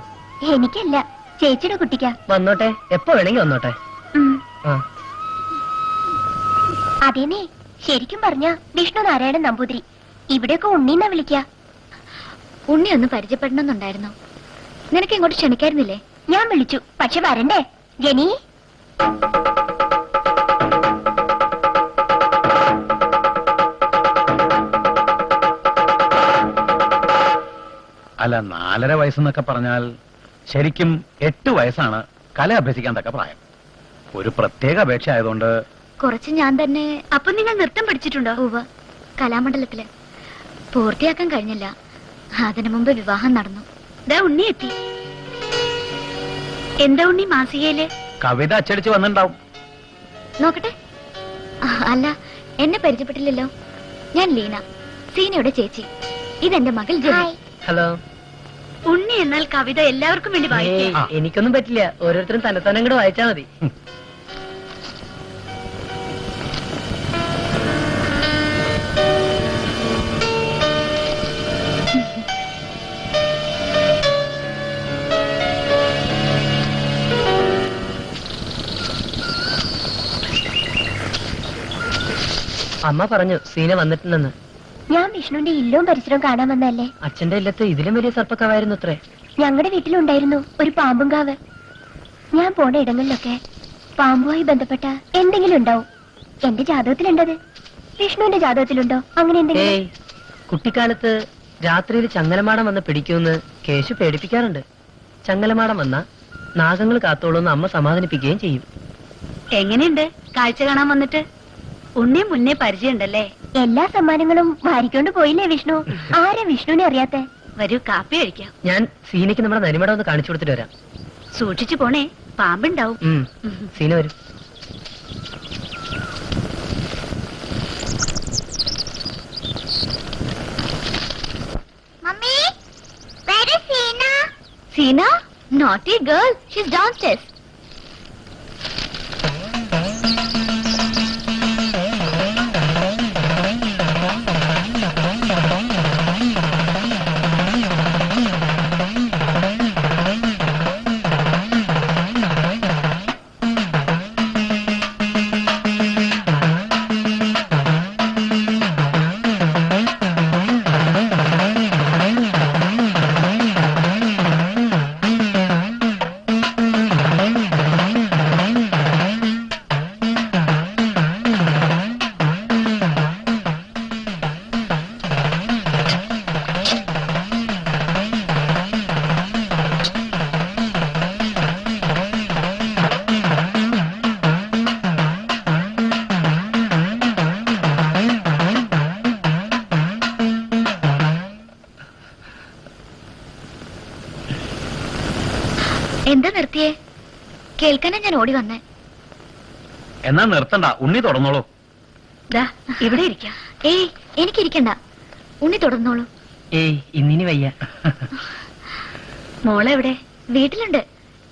എനിക്കല്ല, ചേച്ചിയുടെ കുട്ടിക്കാ. വന്നോട്ടെ, എപ്പോ വേണമെങ്കിൽ വന്നോട്ടെ. ഉം. ആ അതേനേ, ശരിക്കും പറഞ്ഞ വിഷ്ണുനാരായണൻ നമ്പൂതിരി. ഇവിടെയൊക്കെ ഉണ്ണീന്നാ വിളിക്ക. ഉണ്ണി ഒന്ന് പരിചയപ്പെടണമെന്നുണ്ടായിരുന്നു. നിനക്ക് ഇങ്ങോട്ട് ക്ഷണിക്കായിരുന്നില്ലേ? ഞാൻ വിളിച്ചു, പക്ഷെ വരണ്ടേ? ജെനി, അല്ല, 4.5 വയസ്സെന്നൊക്കെ പറഞ്ഞാൽ ശരിക്കും 8 വയസ്സാണ് കല അഭ്യസിക്കാൻ തക്ക പ്രായം. ഒരു പ്രത്യേക അപേക്ഷ ആയതുകൊണ്ട് കുറച്ച് ഞാൻ തന്നെ. അപ്പൊ നിങ്ങൾ നൃത്തം പഠിച്ചിട്ടുണ്ടോ? ഉവ്വ്, കലാമണ്ഡലത്തില്. പൂർത്തിയാക്കാൻ കഴിഞ്ഞില്ല. അതിനു മുമ്പ് വിവാഹം നടന്നു. ഉണ്ണി എത്തി. എന്താ ഉണ്ണി മാസികയില്? കവിത അച്ചടിച്ച് വന്നിട്ടുണ്ടാവും. നോക്കട്ടെ. അല്ല, എന്നെ പരിചയപ്പെട്ടില്ലല്ലോ. ഞാൻ ലീന, സീനയുടെ ചേച്ചി. ഇതെന്റെ മകൾ ജെനി. ഹലോ. ഉണ്ണി എന്നാൽ കവിത എല്ലാവർക്കും വേണ്ടി വായിക്കേ. ഏയ്, എനിക്കൊന്നും പറ്റില്ല. ഓരോരുത്തരും തന്നെത്താനെ കൂടെ വായിച്ചാ മതി. അമ്മ പറഞ്ഞു സീന വന്നിട്ടുണ്ടെന്ന്. ഞാൻ വിഷ്ണുവിന്റെ ഇല്ലവും പരിസരവും കാണാൻ വന്നല്ലേ. അച്ഛന്റെ ഇല്ലത്ത് ഇതിലും വലിയ സർപ്പക്കാവായിരുന്നു അത്രേ. ഞങ്ങളുടെ വീട്ടിലുണ്ടായിരുന്നു ഒരു പാമ്പും കാവ്. ഞാൻ പോണ ഇടങ്ങളിലൊക്കെ പാമ്പുമായി ബന്ധപ്പെട്ട എന്തെങ്കിലും ഉണ്ടാവും. എന്റെ ജാതകത്തിലുണ്ടത്. വിഷ്ണുവിന്റെ ജാതകത്തിലുണ്ടോ അങ്ങനെ എന്തെങ്കിലും? ഏയ്, കുട്ടിക്കാലത്ത് രാത്രിയിൽ ചങ്ങലമാടം വന്ന് പിടിക്കുമെന്ന് കേശു പേടിപ്പിക്കാറുണ്ട്. ചങ്ങലമാടം വന്ന നാഗങ്ങൾ കാത്തോളൂന്ന് അമ്മ സമാധാനിപ്പിക്കുകയും ചെയ്യും. എങ്ങനെയുണ്ട് കാഴ്ച കാണാൻ വന്നിട്ട്? ഉണ്ണി മുന്നേ പരിചയമുണ്ടല്ലേ? എല്ലാ സമ്മാനങ്ങളും വാരിക്കൊണ്ട് പോയില്ലേ വിഷ്ണു? ആരാ വിഷ്ണുവിനെ അറിയാത്തെ? വരൂ, കാപ്പി കഴിക്കാം. ഞാൻ സീനയ്ക്ക് നമ്മുടെ നരിമടം ഒന്ന് കാണിച്ചു കൊടുത്തിട്ട് വരാം. സൂക്ഷിച്ചു പോണേ, പാമ്പുണ്ടാവും. സീന വരും. Mummy, where is Seena? Seena, Naughty girl, she's downstairs. കേൾക്കാനാ ഞാൻ ഓടി വന്നേ. എന്നാ നിർത്തണ്ട, ഉണ്ണി തുടർന്നോളൂ. ദാ ഇവിടെ ഇരിക്കാം. ഏയ് എനിക്കിരിക്കണ്ട, ഉണ്ണി തുടർന്നോളൂ. ഏയ് ഇന്നിനി വയ്യ. മോളെവിടെ? വീട്ടിലുണ്ട്.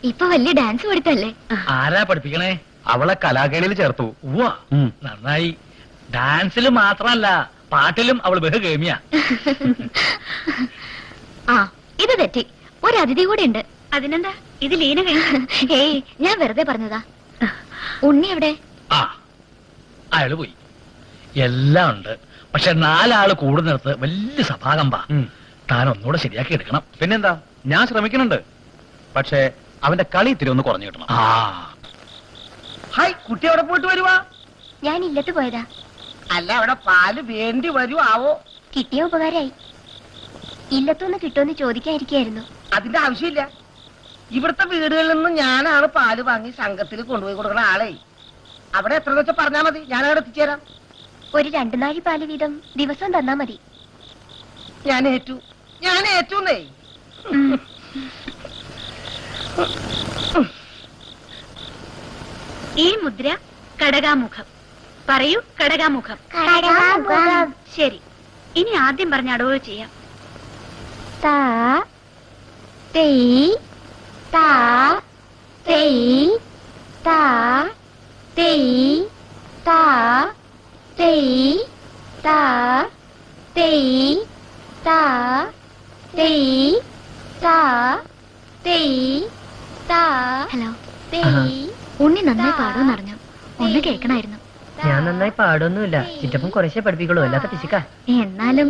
ഇപ്പൊ വലിയ ഡാൻസ് പഠിത്തല്ലേ. ആരാ പഠിപ്പിക്കണേ? അവളെ കലാകേളിയിൽ ചേർത്തു. ഉവ്വ, നന്നായി. ഡാൻസിൽ മാത്രമല്ല, പാട്ടിലും അവൾ ബഹുകേമിയ. ആ ഇത് തെറ്റി, ഒരു അതിഥി കൂടെ ഉണ്ട്. അതിനെന്താ, ഇത് ലീന കഴിഞ്ഞു. ഏയ് ഞാൻ വെറുതെ പറഞ്ഞതാ. ഉണ്ണി എവിടെ? ആ അയാള് പോയി. എല്ലാം ഉണ്ട്, പക്ഷെ 4 ആള് കൂടുന്നിടത്ത് വലിയ സഭാകമ്പാ. താൻ ഒന്നുകൂടെ ശരിയാക്കി എടുക്കണം. പിന്നെന്താ, ഞാൻ ശ്രമിക്കുന്നുണ്ട്. പക്ഷേ അവന്റെ കളി ഇത്തിരി ഒന്ന് കുറഞ്ഞു കിട്ടണം. ആ ഹായ്, കുട്ടി അവിടെ പോയിട്ട് വരുവാ? ഞാൻ ഇല്ലത്ത് പോയതാ. അല്ല, അവിടെ പാല് വേണ്ടി വരുവോ ആവോ? കിട്ടിയ ഉപകാരായി. ഇല്ലത്തൊന്ന് കിട്ടുമെന്ന് ചോദിക്കാതിരിക്കായിരുന്നു. അതിന്റെ ആവശ്യമില്ല. ഇവിടുത്തെ വീടുകളിൽ നിന്ന് ഞാനാണ് പാല് വാങ്ങി സംഘത്തിൽ കൊണ്ടുപോയി കൊടുക്കുന്ന ആളെ. അവിടെ എത്രയെന്ന് വെച്ചാൽ പറഞ്ഞാൽ മതി, ഞാൻ അവിടെ എത്തിച്ചേരാം. ഒരു 2 നാഴി പാല് വീതം ദിവസം തന്നാ മതി. ഞാൻ ഏറ്റൂന്നേ. ഈ മുദ്ര കടകാമുഖം. പറയൂ, കടകാമുഖം. ശരി, ഇനി ആദ്യം പറഞ്ഞ അടവ് ചെയ്യാം. താ തെയ് താ തെയ് താ തെയ് താ തെയ് താ തെയ് താ തെയ് താ തെയ് താ. ഹലോ. ഉണ്ണി നന്നായി പാടുമെന്ന് അറിഞ്ഞു, ഒന്ന് കേൾക്കണായിരുന്നു. ഞാൻ നന്നായി പാടൊന്നുമില്ല, ചിറ്റപ്പൻ കുറേശ്ശെ പഠിപ്പിക്കുള്ളൂ, അല്ലാത്ത പിശുക്കാ. എന്നാലും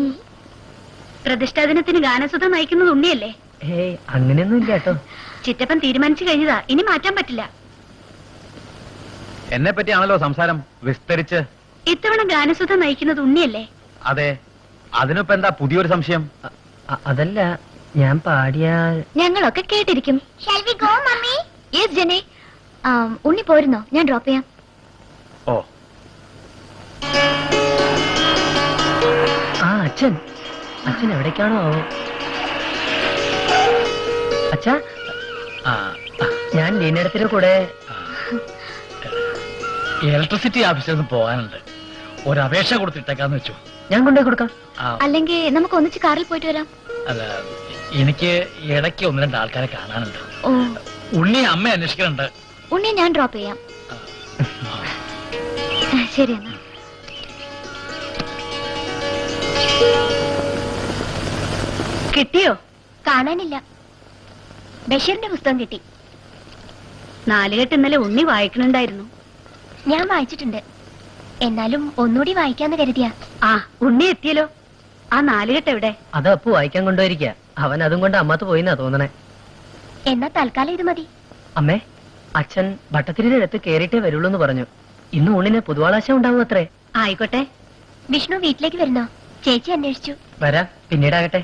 പ്രതിഷ്ഠാ ദിനത്തിന് ഗാനസുധ നയിക്കുന്നത് ഉണ്ണിയല്ലേ? ഏയ് അങ്ങനെയൊന്നും ഇല്ല കേട്ടോ. ചിറ്റപ്പൻ തീരുമാനിച്ചു കഴിഞ്ഞതാ, ഇനി മാറ്റാൻ പറ്റില്ല. എന്നെ പറ്റിയാണല്ലോ സംസാരം വിസ്തരിച്ച്. ഇത്തവണ ഗാനസുധ നയിക്കുന്നത് ഉണ്ണിയല്ലേ? അതെ, അതിനിപ്പോ എന്താ പുതിയൊരു സംശയം? അതല്ല, ഞാൻ പാടിയാൽ ഞങ്ങളൊക്കെ കേട്ടിരിക്കും. യെസ് ജെന്നെ. ഉണ്ണി പോരുന്നോ? ഞാൻ ഡ്രോപ്പ് ചെയ്യാം. ഓ, ആ അച്ഛൻ എവിടേക്കാണോ ആവോ? അച്ഛാ, ആ, ഞാൻ ലീനടത്തിന്റെ കൂടെ ഇലക്ട്രിസിറ്റി ഓഫീസിൽ നിന്ന് പോകാനുണ്ട്. ഒരു അപേക്ഷ കൊടുത്തിട്ടേക്കാന്ന് വെച്ചു. ഞാൻ കൊണ്ടുപോയി കൊടുക്കാം. അല്ലെങ്കിൽ നമുക്ക് ഒന്നിച്ച് കാറിൽ പോയിട്ട് വരാം. അല്ല, എനിക്ക് ഇടയ്ക്ക് 1-2 ആൾക്കാരെ കാണാനുണ്ട്. ഓ, ഉണ്ണി അമ്മ അന്വേഷിക്കുന്നുണ്ട്. ഉണ്ണിയെ ഞാൻ ഡ്രോപ്പ് ചെയ്യാം. ശരി എന്നാ. കിട്ടിയോ? കാണാനില്ല. ബഷീറിന്റെ പുസ്തകം കിട്ടി. 4 കെട്ട് ഇന്നലെ ഉണ്ണി വായിക്കണുണ്ടായിരുന്നു. ഞാൻ വായിച്ചിട്ടുണ്ട്, എന്നാലും ഒന്നുകൂടി വായിക്കാന്ന് കരുതിയാ. ആ, ഉണ്ണി എത്തിയല്ലോ. ആ 4 കെട്ട് എവിടെ? അത് അപ്പു വായിക്കാൻ കൊണ്ടുപോയിരിക്കുക. അവൻ അതും കൊണ്ട് അമ്മത്ത് പോയിന്നാ തോന്നണേ. എന്നാ തൽക്കാലം ഇത് മതി. അമ്മേ, അച്ഛൻ ഭട്ടത്തിരിയുടെ അടുത്ത് കേറിയിട്ടേ വരുള്ളൂ എന്ന് പറഞ്ഞു. ഇന്ന് ഊണിന് പുതുവാളാശം ഉണ്ടാവും അത്രേ. ആയിക്കോട്ടെ. വിഷ്ണു വീട്ടിലേക്ക് വരുന്നോ? ചേച്ചി അന്വേഷിച്ചു. വരാം, പിന്നീടാകട്ടെ.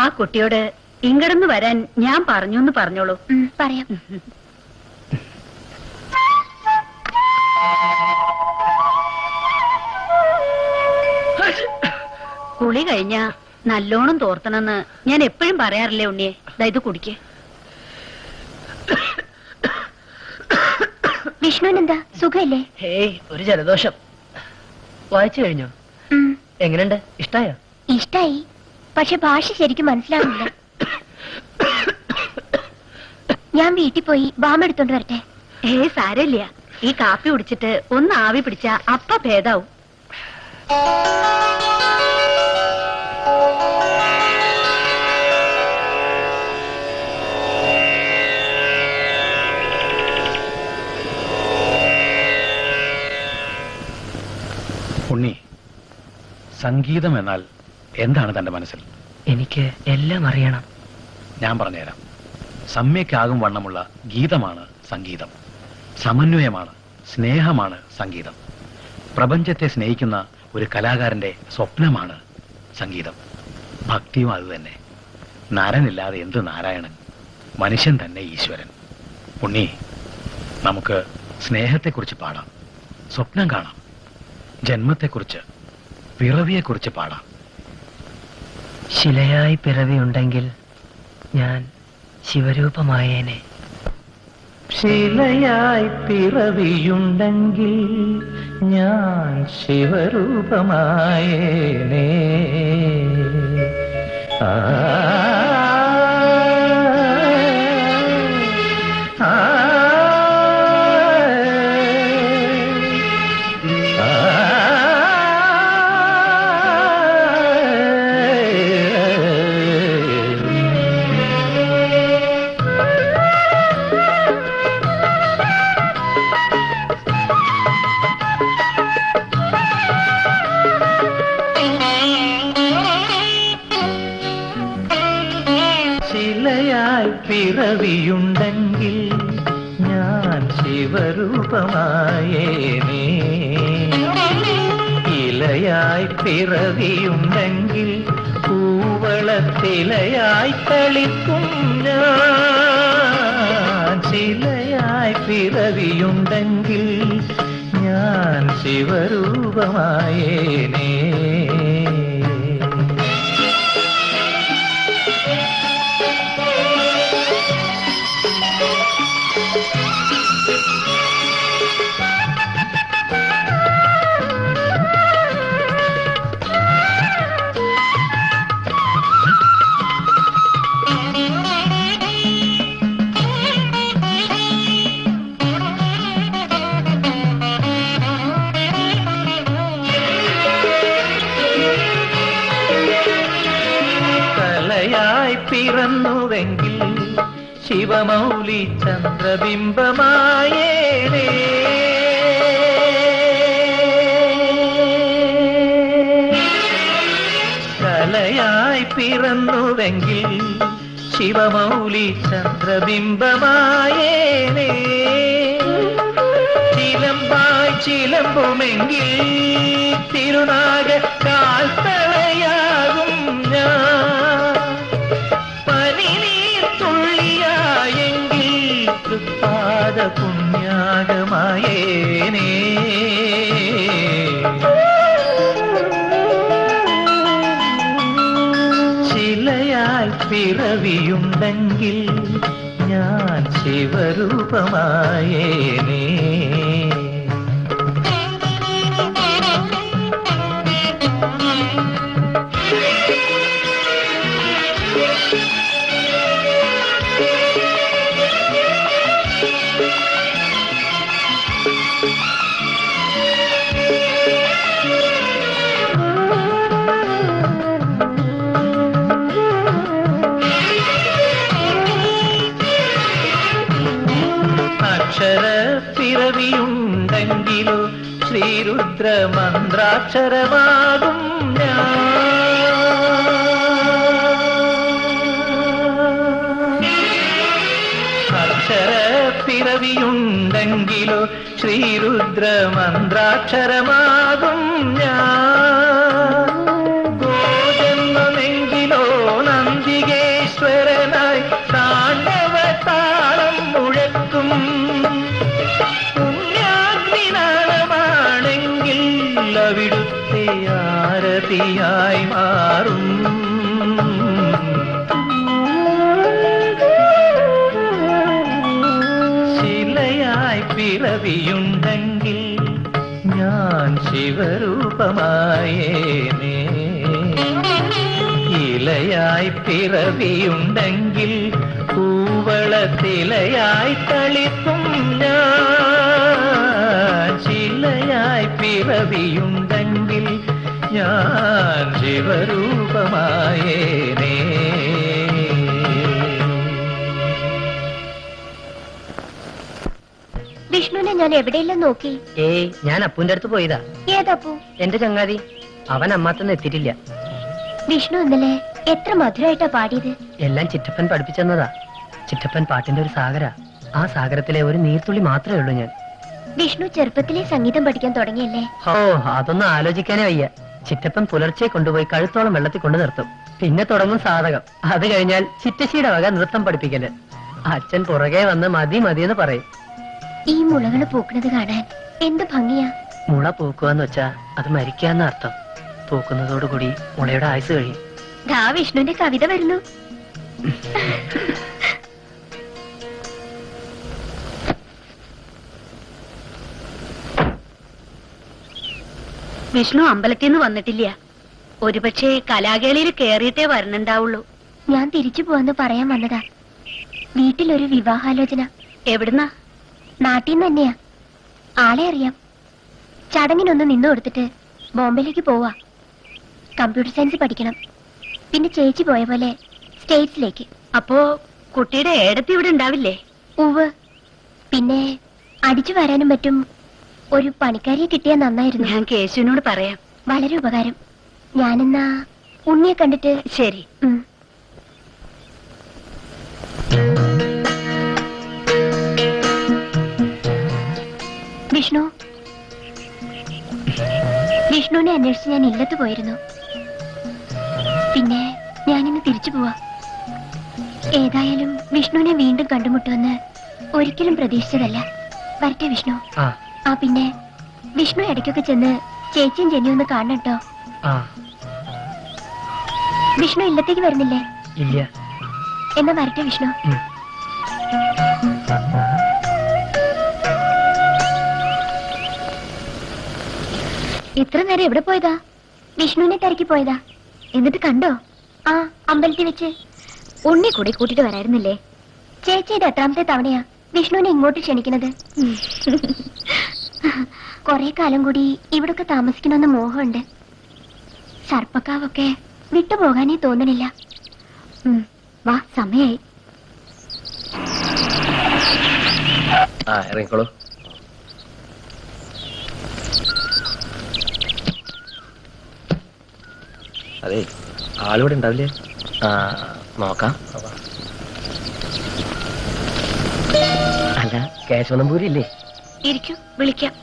ആ കുട്ടിയോട് ഇങ്ങടന്ന് വരാൻ ഞാൻ പറഞ്ഞു എന്ന് പറഞ്ഞോളൂ. പറയാം. കുളി കഴിഞ്ഞ നല്ലോണം തോർത്തണെന്ന് ഞാൻ എപ്പോഴും പറയാറില്ലേ ഉണ്ണിയെ? ഇത് കുടിക്കേ. വിഷ്ണുവിനെന്താ, സുഖമില്ലേ? ഹേയ്, ഒരു ജലദോഷം. വായിച്ചു കഴിഞ്ഞോ? എങ്ങനെയുണ്ട്, ഇഷ്ടായോ? ഇഷ്ടായി, പക്ഷെ ഭാഷ ശരിക്കും മനസ്സിലാവില്ല. ഞാൻ വീട്ടിൽ പോയി ബാം എടുത്തോണ്ട് വരട്ടെ? സാരമില്ല. ഈ കാപ്പി കുടിച്ചിട്ട് ഒന്ന് ആവി പിടിച്ച അപ്പ ഭേദാവും. ഉണ്ണി, സംഗീതം എന്നാൽ എന്താണ് തന്റെ മനസ്സിൽ? എനിക്ക് എല്ലാം അറിയണം. ഞാൻ പറഞ്ഞുതരാം. സമ്യക്കാകും വണ്ണമുള്ള ഗീതമാണ് സംഗീതം. സമന്വയമാണ്, സ്നേഹമാണ് സംഗീതം. പ്രപഞ്ചത്തെ സ്നേഹിക്കുന്ന ഒരു കലാകാരന്റെ സ്വപ്നമാണ് സംഗീതം. ഭക്തിയും അത് തന്നെ. നരനില്ലാതെ എന്ത് നാരായണൻ, മനുഷ്യൻ തന്നെ ഈശ്വരൻ. ഉണ്ണി, നമുക്ക് സ്നേഹത്തെക്കുറിച്ച് പാടാം, സ്വപ്നം കാണാം, ജന്മത്തെക്കുറിച്ച്, പിറവിയെക്കുറിച്ച് പാടാം. ശിലയായി പിറവിയുണ്ടെങ്കിൽ ഞാൻ ശിവരൂപമായേനെ. ശിലയായി പിറവിയുണ്ടെങ്കിൽ ഞാൻ ശിവരൂപമായേനേ. ആ ആ ശിലയായി പിറവിയുണ്ടെങ്കിൽ ഞാൻ ശിവരൂപമായേനേ. ഇലയായി പിറവിയുണ്ടെങ്കിൽ പൂവളത്തിലയായി കളിക്കും ഞാൻ. ശിലയായി പിറവിയുണ്ടെങ്കിൽ ഞാൻ ശിവരൂപമായേനേ. കലയായി പിറന്നുവെങ്കിൽ ശിവമൗലി ചന്ദ്രബിംബമായേനേ. കലയായി പിറന്നുവെങ്കിൽ ശിവമൗലി ചന്ദ്രബിംബമായേനേ. ചിലമ്പായി ചിലമ്പുമെങ്കിൽ തിരുനാഗ കാൽത്തളയാകും ഞാൻ. പനിനീർ തുള്ളിയായെങ്കിൽ തൃപ്പാദ പുണ്യാകമായേനേ. ശിലയായി പിറവിയുണ്ടെങ്കിൽ ഞാൻ ശിവരൂപമായേനേ. അക്ഷര പിറവിയുണ്ടെങ്കിലോ ശ്രീരുദ്ര മന്ത്രാക്ഷരമാകും ഞാൻ. അക്ഷര പിറവിയുണ്ടെങ്കിലോ ശ്രീരുദ്ര മന്ത്രാക്ഷരമാകും ഞാൻ. ഗോജന്മമെങ്കിലോ നന്ദികേശ്വരനായി താണ്ഡവ താളം മുഴക്കും. പുണ്യാഗ്നിനാളമാണെങ്കിൽ അവിടുത്തെ ആരതിയായി മാറും. ശിലയായി പിറവിയുണ്ടെങ്കിൽ ഞാൻ ശിവരൂപമായേനേ. ഇലയായി പിറവിയുണ്ടെങ്കിൽ പൂവളത്തിലയായി കളിക്കും ഞാൻ. ശിലയായി പിറവിയുണ്ടെങ്കിൽ ഞാൻ ശിവരൂപമായേനേ. വിഷ്ണുവിനെ ഞാൻ എവിടെയെല്ലാം നോക്കി. ഏയ്, ഞാൻ അപ്പുന്റെ അടുത്ത് പോയതാ. ഏതപ്പു? എന്റെ ചങ്ങാതി. അവൻ അമ്മാത്തൊന്നും എത്തിയിട്ടില്ല. വിഷ്ണു ഇന്നലെ എത്ര മധുരമായിട്ടാ പാടിയത്. എല്ലാം ചിറ്റപ്പൻ പഠിപ്പിച്ചെന്നതാ. ചിറ്റപ്പൻ പാട്ടിന്റെ ഒരു സാഗര. ആ സാഗരത്തിലെ ഒരു നീർത്തുള്ളി മാത്രമേ ഉള്ളൂ ഞാൻ. വിഷ്ണു ചെറുപ്പത്തിലെ സംഗീതം പഠിക്കാൻ തുടങ്ങിയല്ലേ? ഓ, അതൊന്നും ആലോചിക്കാനേ വയ്യ. ചിറ്റപ്പൻ പുലർച്ചെ കൊണ്ടുപോയി കഴുത്തോളം വെള്ളത്തിൽ കൊണ്ടു നിർത്തും. പിന്നെ തുടങ്ങും സാധകം. അത് കഴിഞ്ഞാൽ ചിറ്റശ്ശിയുടെ വക നൃത്തം പഠിപ്പിക്കല്. അച്ഛൻ പുറകെ വന്ന് മതി മതിയെന്ന് പറയും. ഈ മുളകള് പൂക്കുന്നത് കാണാൻ എന്ത് ഭംഗിയാ. മുള പൂക്കുവാന്ന് വെച്ചാ അത് മരിക്കാന്ന അർത്ഥം. പൂക്കുന്നതോടുകൂടി മുളയുടെ ആയുസ് കഴിയും. ദാ വിഷ്ണുവിന്റെ കവിത വരുന്നു. വിഷ്ണു അമ്പലത്തിൽ നിന്ന് വന്നിട്ടില്ല. ഒരുപക്ഷെ കലാകേളിയിൽ കേറിയിട്ടേ വരണുണ്ടാവുള്ളൂ. ഞാൻ തിരിച്ചു പോവാന്ന് പറയാൻ വന്നതാ. വീട്ടിലൊരു വിവാഹാലോചന. എവിടുന്നാ? നാട്ടിൽ നിന്ന് തന്നെയാ. ആളെ അറിയാം. ചടങ്ങിനൊന്ന് നിന്നു കൊടുത്തിട്ട് ബോംബെയിലേക്ക് പോവാ. കമ്പ്യൂട്ടർ സയൻസ് പഠിക്കണം. പിന്നെ ചേച്ചി പോയ പോലെ സ്റ്റേറ്റ്സിലേക്ക്. അപ്പോ കുട്ടിയുടെ ഏടത്തി ഇവിടെ ഉണ്ടാവില്ലേ? ഉവ്. പിന്നെ അടിച്ചു വരാനും പറ്റും. ഒരു പണിക്കാരിയെ കിട്ടിയാ നന്നായിരുന്നു. ഞാൻ കേശുവിനോട് പറയാം. വളരെ ഉപകാരം. ഞാനെന്നാ ഉണ്ണിയെ കണ്ടിട്ട്. ശരി. വിഷ്ണു, വിഷ്ണുവിനെ അന്വേഷിച്ച് ഞാൻ ഇല്ലത്ത് പോയിരുന്നു. പിന്നെ ഞാനിന്ന് തിരിച്ചു പോവാ. ഏതായാലും വിഷ്ണുവിനെ വീണ്ടും കണ്ടുമുട്ടുമെന്ന് ഒരിക്കലും പ്രതീക്ഷിച്ചതല്ല. വരട്ടെ വിഷ്ണു. ആ പിന്നെ വിഷ്ണു ഇടയ്ക്കൊക്കെ ചെന്ന് ചേച്ചിയും ജെന്നിയും ഒന്ന് കാണണം കേട്ടോ. വിഷ്ണു ഇല്ലത്തേക്ക് വരുന്നില്ലേ? ഇല്ല. എന്നാ വരട്ടെ വിഷ്ണു. ഇത്ര നേരം എവിടെ പോയതാ? വിഷ്ണുവിനെ തിരക്കി പോയതാ. എന്നിട്ട് കണ്ടോ? ആ, അമ്പലത്തിൽ വെച്ച്. ഉണ്ണി കൂടി കൂട്ടിട്ട് വരായിരുന്നില്ലേ? ചേച്ചി ഇത് എത്രാമത്തെ തവണയാ വിഷ്ണുവിനെ ഇങ്ങോട്ട് ക്ഷണിക്കുന്നത്? കൊറേ കാലം കൂടി ഇവിടൊക്കെ താമസിക്കണമെന്ന് മോഹമുണ്ട്. സർപ്പക്കാവൊക്കെ വിട്ടുപോകാനേ തോന്നണില്ല. വാ, സമയായി. ഇറങ്ങിക്കോളൂ. അതെ, ആളിവിടെ ഉണ്ടാവില്ലേ? നോക്കാം. അല്ല, കേശവനമ്പൂരി ഇല്ലേ? ഇരിക്കൂ, വിളിക്കാം.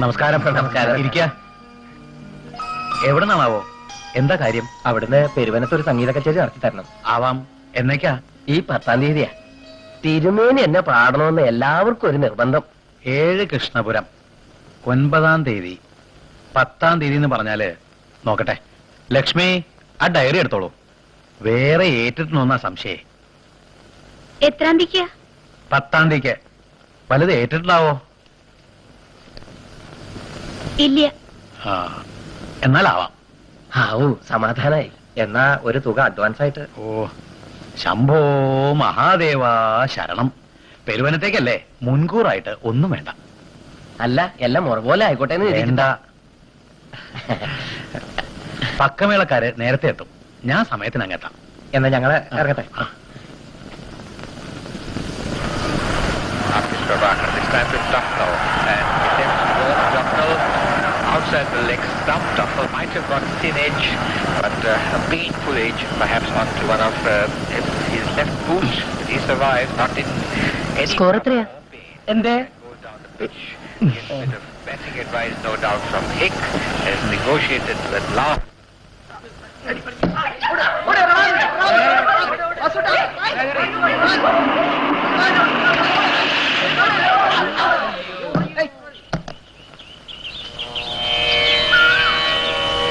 നമസ്കാരം. നമസ്കാരം. ഇരിക്ക. എവിടെ നിന്നാണാവോ? എന്താ കാര്യം? അവിടുന്ന് പെരുവനത്ത് ഒരു സംഗീത കച്ചേരി നടത്തി തരണം. ആവാം. എന്നേക്കാ? ഈ 10-ാം തീയതിയാ. തിരുമേനി എന്നെ പാടണമെന്ന് എല്ലാവർക്കും ഒരു നിർബന്ധം. 7 കൃഷ്ണപുരം 9-ാം തീയതി 10-ാം തീയതി എന്ന് പറഞ്ഞാല് നോക്കട്ടെ. ലക്ഷ്മി, ആ ഡയറി എടുത്തോളൂ. വേറെ ഏറ്റിട്ടുണ്ടോന്നാ സംശയേ. എത്രാം തീയതിക്കാ? 10-ാം തീയതിക്ക്. വലുത് ഏറ്റിട്ടുണ്ടാവോ? ഇല്ല. എന്നാലാവാം. ഹാവൂ, സമാധാനായി. എന്നാ ഒരു തുക അഡ്വാൻസ് ആയിട്ട്. ഓ, ശംഭോ മഹാദേവ ശരണം. പെരുവനത്തേക്കല്ലേ, മുൻകൂറായിട്ട് ഒന്നും വേണ്ട. അല്ല, എല്ലാം മുറ പോലെ ആയിക്കോട്ടെ എന്ന് വേണ്ട. പക്കമേളക്കാര് നേരത്തെ എത്തും. ഞാൻ സമയത്തിന് അങ്ങെത്താം. എന്നാ ഞങ്ങള് ഇറങ്ങട്ടെ. Outside the leg stump, Duffel might have got thin edge, but a painful edge, perhaps onto one of his left boot. But he survived, not in any Score എത്രയാ? എന്തേ? Goes down the pitch. Gets a bit of betting advice, no doubt, from Hick, has negotiated that last.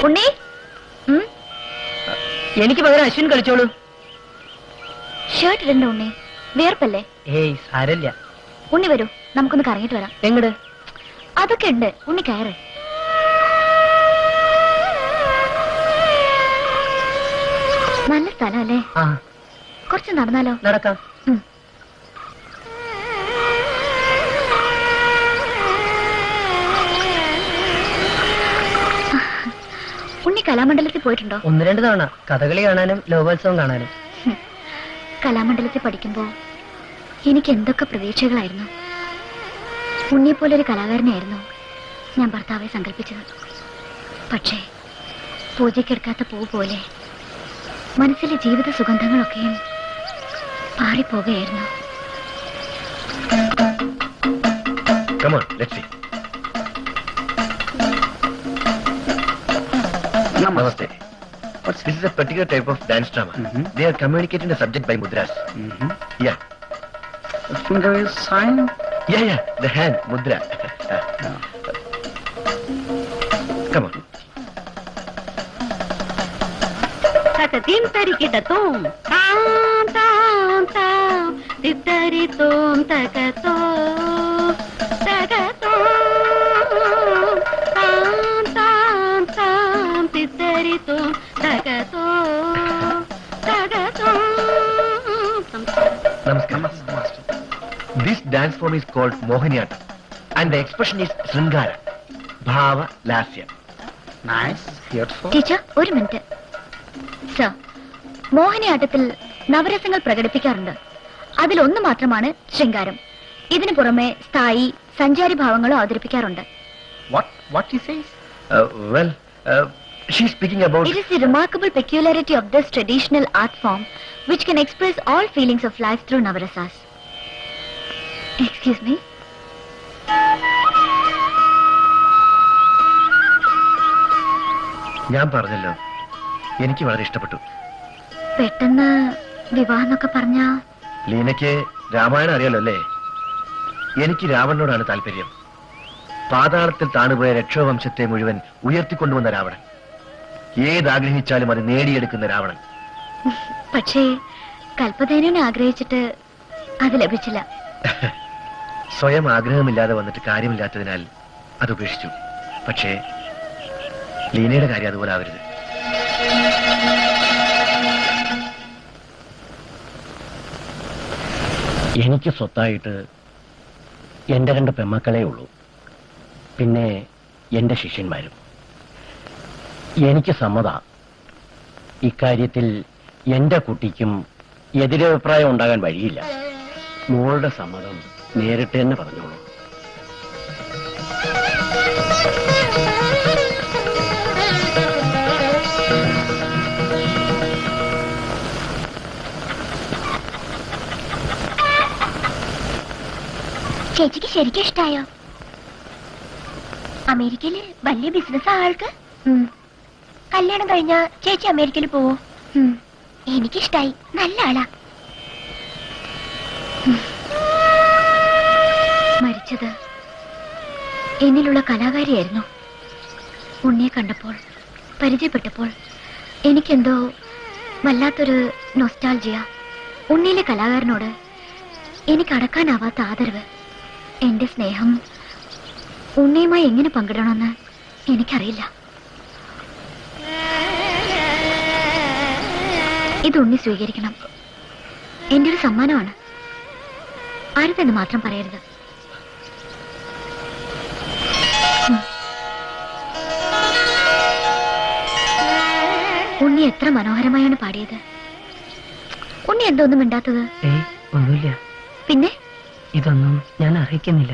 ഉണ്ണി, എനിക്ക് പകരം Ashwin കളിച്ചോളൂ. Shirt ഇടണ്ട ഉണ്ണി, വേർപ്പല്ലേ? ഏയ് സാരല്ല. ഉണ്ണി വരൂ, നമുക്കൊന്ന് കറങ്ങിട്ട് വരാം. എങ്ങട്? അതൊക്കെ ഉണ്ട്, ഉണ്ണി കയറ്. നല്ല സ്ഥലം അല്ലേ? ആ, കുറച്ച് നടന്നാലോ? നടക്കാം. ഉണ്ണി കലാമണ്ഡലത്തിൽ പോയിട്ടുണ്ടോ? 1-2 തവണ കഥകളി കാണാനും ലോകോത്സവം കാണാനും. കലാമണ്ഡലത്തിൽ പഠിക്കുമ്പോ എനിക്ക് എന്തൊക്കെ പ്രതീക്ഷകളായിരുന്നു. ഉണ്ണിയെപ്പോലൊരു കലാകാരനായിരുന്നു ഞാൻ ഭർത്താവെ സങ്കല്പിച്ചത്. പക്ഷേ പൂജയ്ക്കെടുക്കാത്ത പൂ പോലെ മനസ്സിലെ ജീവിത സുഗന്ധങ്ങളൊക്കെയും പാറിപ്പോകുകയായിരുന്നു. Come on, let's see. Namaste. This is a particular type of dance drama. They are communicating the subject by mudras. Yeah. The finger is sign. Yeah, the hand, mudra. Come on. തകതീം തരികിട തോം താം താം താം തിത്തരിത്തോം തകതോ തകതോ താം താം താം തിത്തരിത്തോം തകതോ തകതോ. നമസ്കാരം. This dance form is called Mohiniyattam and the expression is Sringara, Bhava Lasya. Nice, beautiful. Teacher ഒരു മിനിറ്റ്. സർ, മോഹിനിയാട്ടത്തിൽ നവരസങ്ങൾ പ്രകടിപ്പിക്കാറുണ്ട്. അതിലൊന്ന് മാത്രമാണ് ശൃംഗാരം. ഇതിനു പുറമെ സ്ഥായി സഞ്ചാരി ഭാവങ്ങളും അവതരിപ്പിക്കാറുണ്ട്. What he says? Well, she's speaking about... It is the remarkable peculiarity of this traditional art form which can express all feelings of life through navarasas. Excuse me. ഞാൻ പറഞ്ഞല്ലോ, എനിക്ക് വളരെ ഇഷ്ടപ്പെട്ടു. പെട്ടെന്ന് വിവാഹം എന്നൊക്കെ പറഞ്ഞാ ലീനയ്ക്ക് രാമായണം അറിയാലോ അല്ലേ? എനിക്ക് രാവണനോടാണ് താല്പര്യം. പാതാളത്തിൽ താണുപോയ രക്ഷോവംശത്തെ മുഴുവൻ ഉയർത്തിക്കൊണ്ടുവന്ന രാവണൻ, ഏതാഗ്രഹിച്ചാലും അത് നേടിയെടുക്കുന്ന രാവണൻ. പക്ഷേ കൽപ്പതേനെ ആഗ്രഹിച്ചിട്ട് അത് ലഭിച്ചില്ല. സ്വയം ആഗ്രഹമില്ലാതെ വന്നിട്ട് കാര്യമില്ലാത്തതിനാൽ അത് ഉപേക്ഷിച്ചു. പക്ഷേ ലീനയുടെ കാര്യം അതുപോലെ ആവരുത്. എനിക്ക് സ്വത്തായിട്ട് എന്റെ 2 പെമ്മക്കളേ ഉള്ളൂ. പിന്നെ എന്റെ ശിഷ്യന്മാരും. എനിക്ക് സമ്മത ഇക്കാര്യത്തിൽ എന്റെ കുട്ടിക്കും എതിരഭിപ്രായം ഉണ്ടാകാൻ വഴിയില്ല. മോളുടെ സമ്മതം നേരിട്ട് തന്നെ പറഞ്ഞോളൂ. ചേച്ചിക്ക് ശരിക്കും ഇഷ്ടായോ? അമേരിക്കയില് വലിയ ബിസിനസ് ആൾക്ക്. കല്യാണം കഴിഞ്ഞാ ചേച്ചി അമേരിക്കയിൽ പോവോ? എനിക്കിഷ്ടായി, നല്ല ആളാ. മരിച്ചത് എന്നിലുള്ള കലാകാരിയായിരുന്നു. ഉണ്ണിയെ കണ്ടപ്പോൾ, പരിചയപ്പെട്ടപ്പോൾ എനിക്കെന്തോ വല്ലാത്തൊരു നൊസ്റ്റാൾജിയ. ഉണ്ണിയിലെ കലാകാരനോട് എനിക്ക് അടക്കാനാവാത്ത ആദരവ്. എന്റെ സ്നേഹം ഉണ്ണിയുമായി എങ്ങനെ പങ്കിടണമെന്ന് എനിക്കറിയില്ല. ഇത് ഉണ്ണി സ്വീകരിക്കണം. എന്റെ ഒരു സമ്മാനമാണ്. ആരുതെന്ന് മാത്രം പറയരുത്. ഉണ്ണി എത്ര മനോഹരമായാണ് പാടിയത്. ഉണ്ണി എന്തോന്നും മിണ്ടാത്തത്? ഒന്നുമില്ല. പിന്നെ ഇതൊന്നും ഞാൻ അറിയിക്കുന്നില്ല.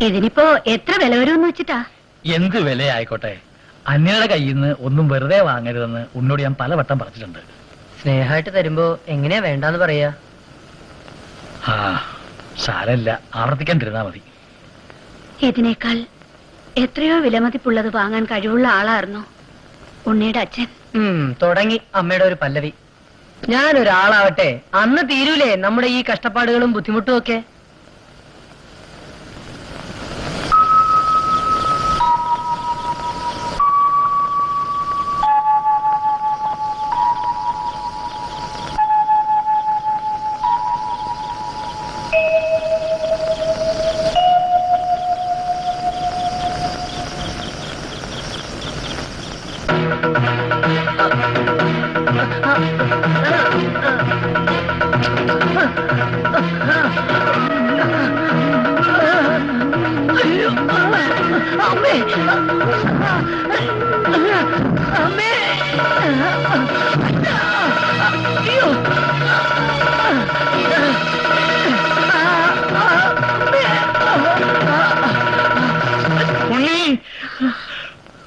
ഇതിനിപ്പോ എത്ര വില വരുമെന്ന് വെച്ചിട്ടാ? എന്ത് വിലയായിക്കോട്ടെ, അന്യരുടെ കയ്യിൽ നിന്ന് ഒന്നും വെറുതെ വാങ്ങരുതെന്ന് ഉന്നോട് ഞാൻ പലവട്ടം പറഞ്ഞിട്ടുണ്ട്. സ്നേഹമായിട്ട് തരുമ്പോ എങ്ങനെയാ വേണ്ടാന്ന് പറയാ? ആ സാരല്ല, ആവർത്തിക്കാണ്ടിരുന്നാ മതി. ഇതിനേക്കാൾ എത്രയോ വിലമതിപ്പുള്ളത് വാങ്ങാൻ കഴിവുള്ള ആളായിരുന്നു ഉണ്ണിയുടെ അച്ഛൻ. തുടങ്ങി അമ്മയുടെ ഒരു പല്ലവി. ഞാനൊരാളാവട്ടെ, അന്ന് തീരൂലേ നമ്മുടെ ഈ കഷ്ടപ്പാടുകളും ബുദ്ധിമുട്ടും ഒക്കെ.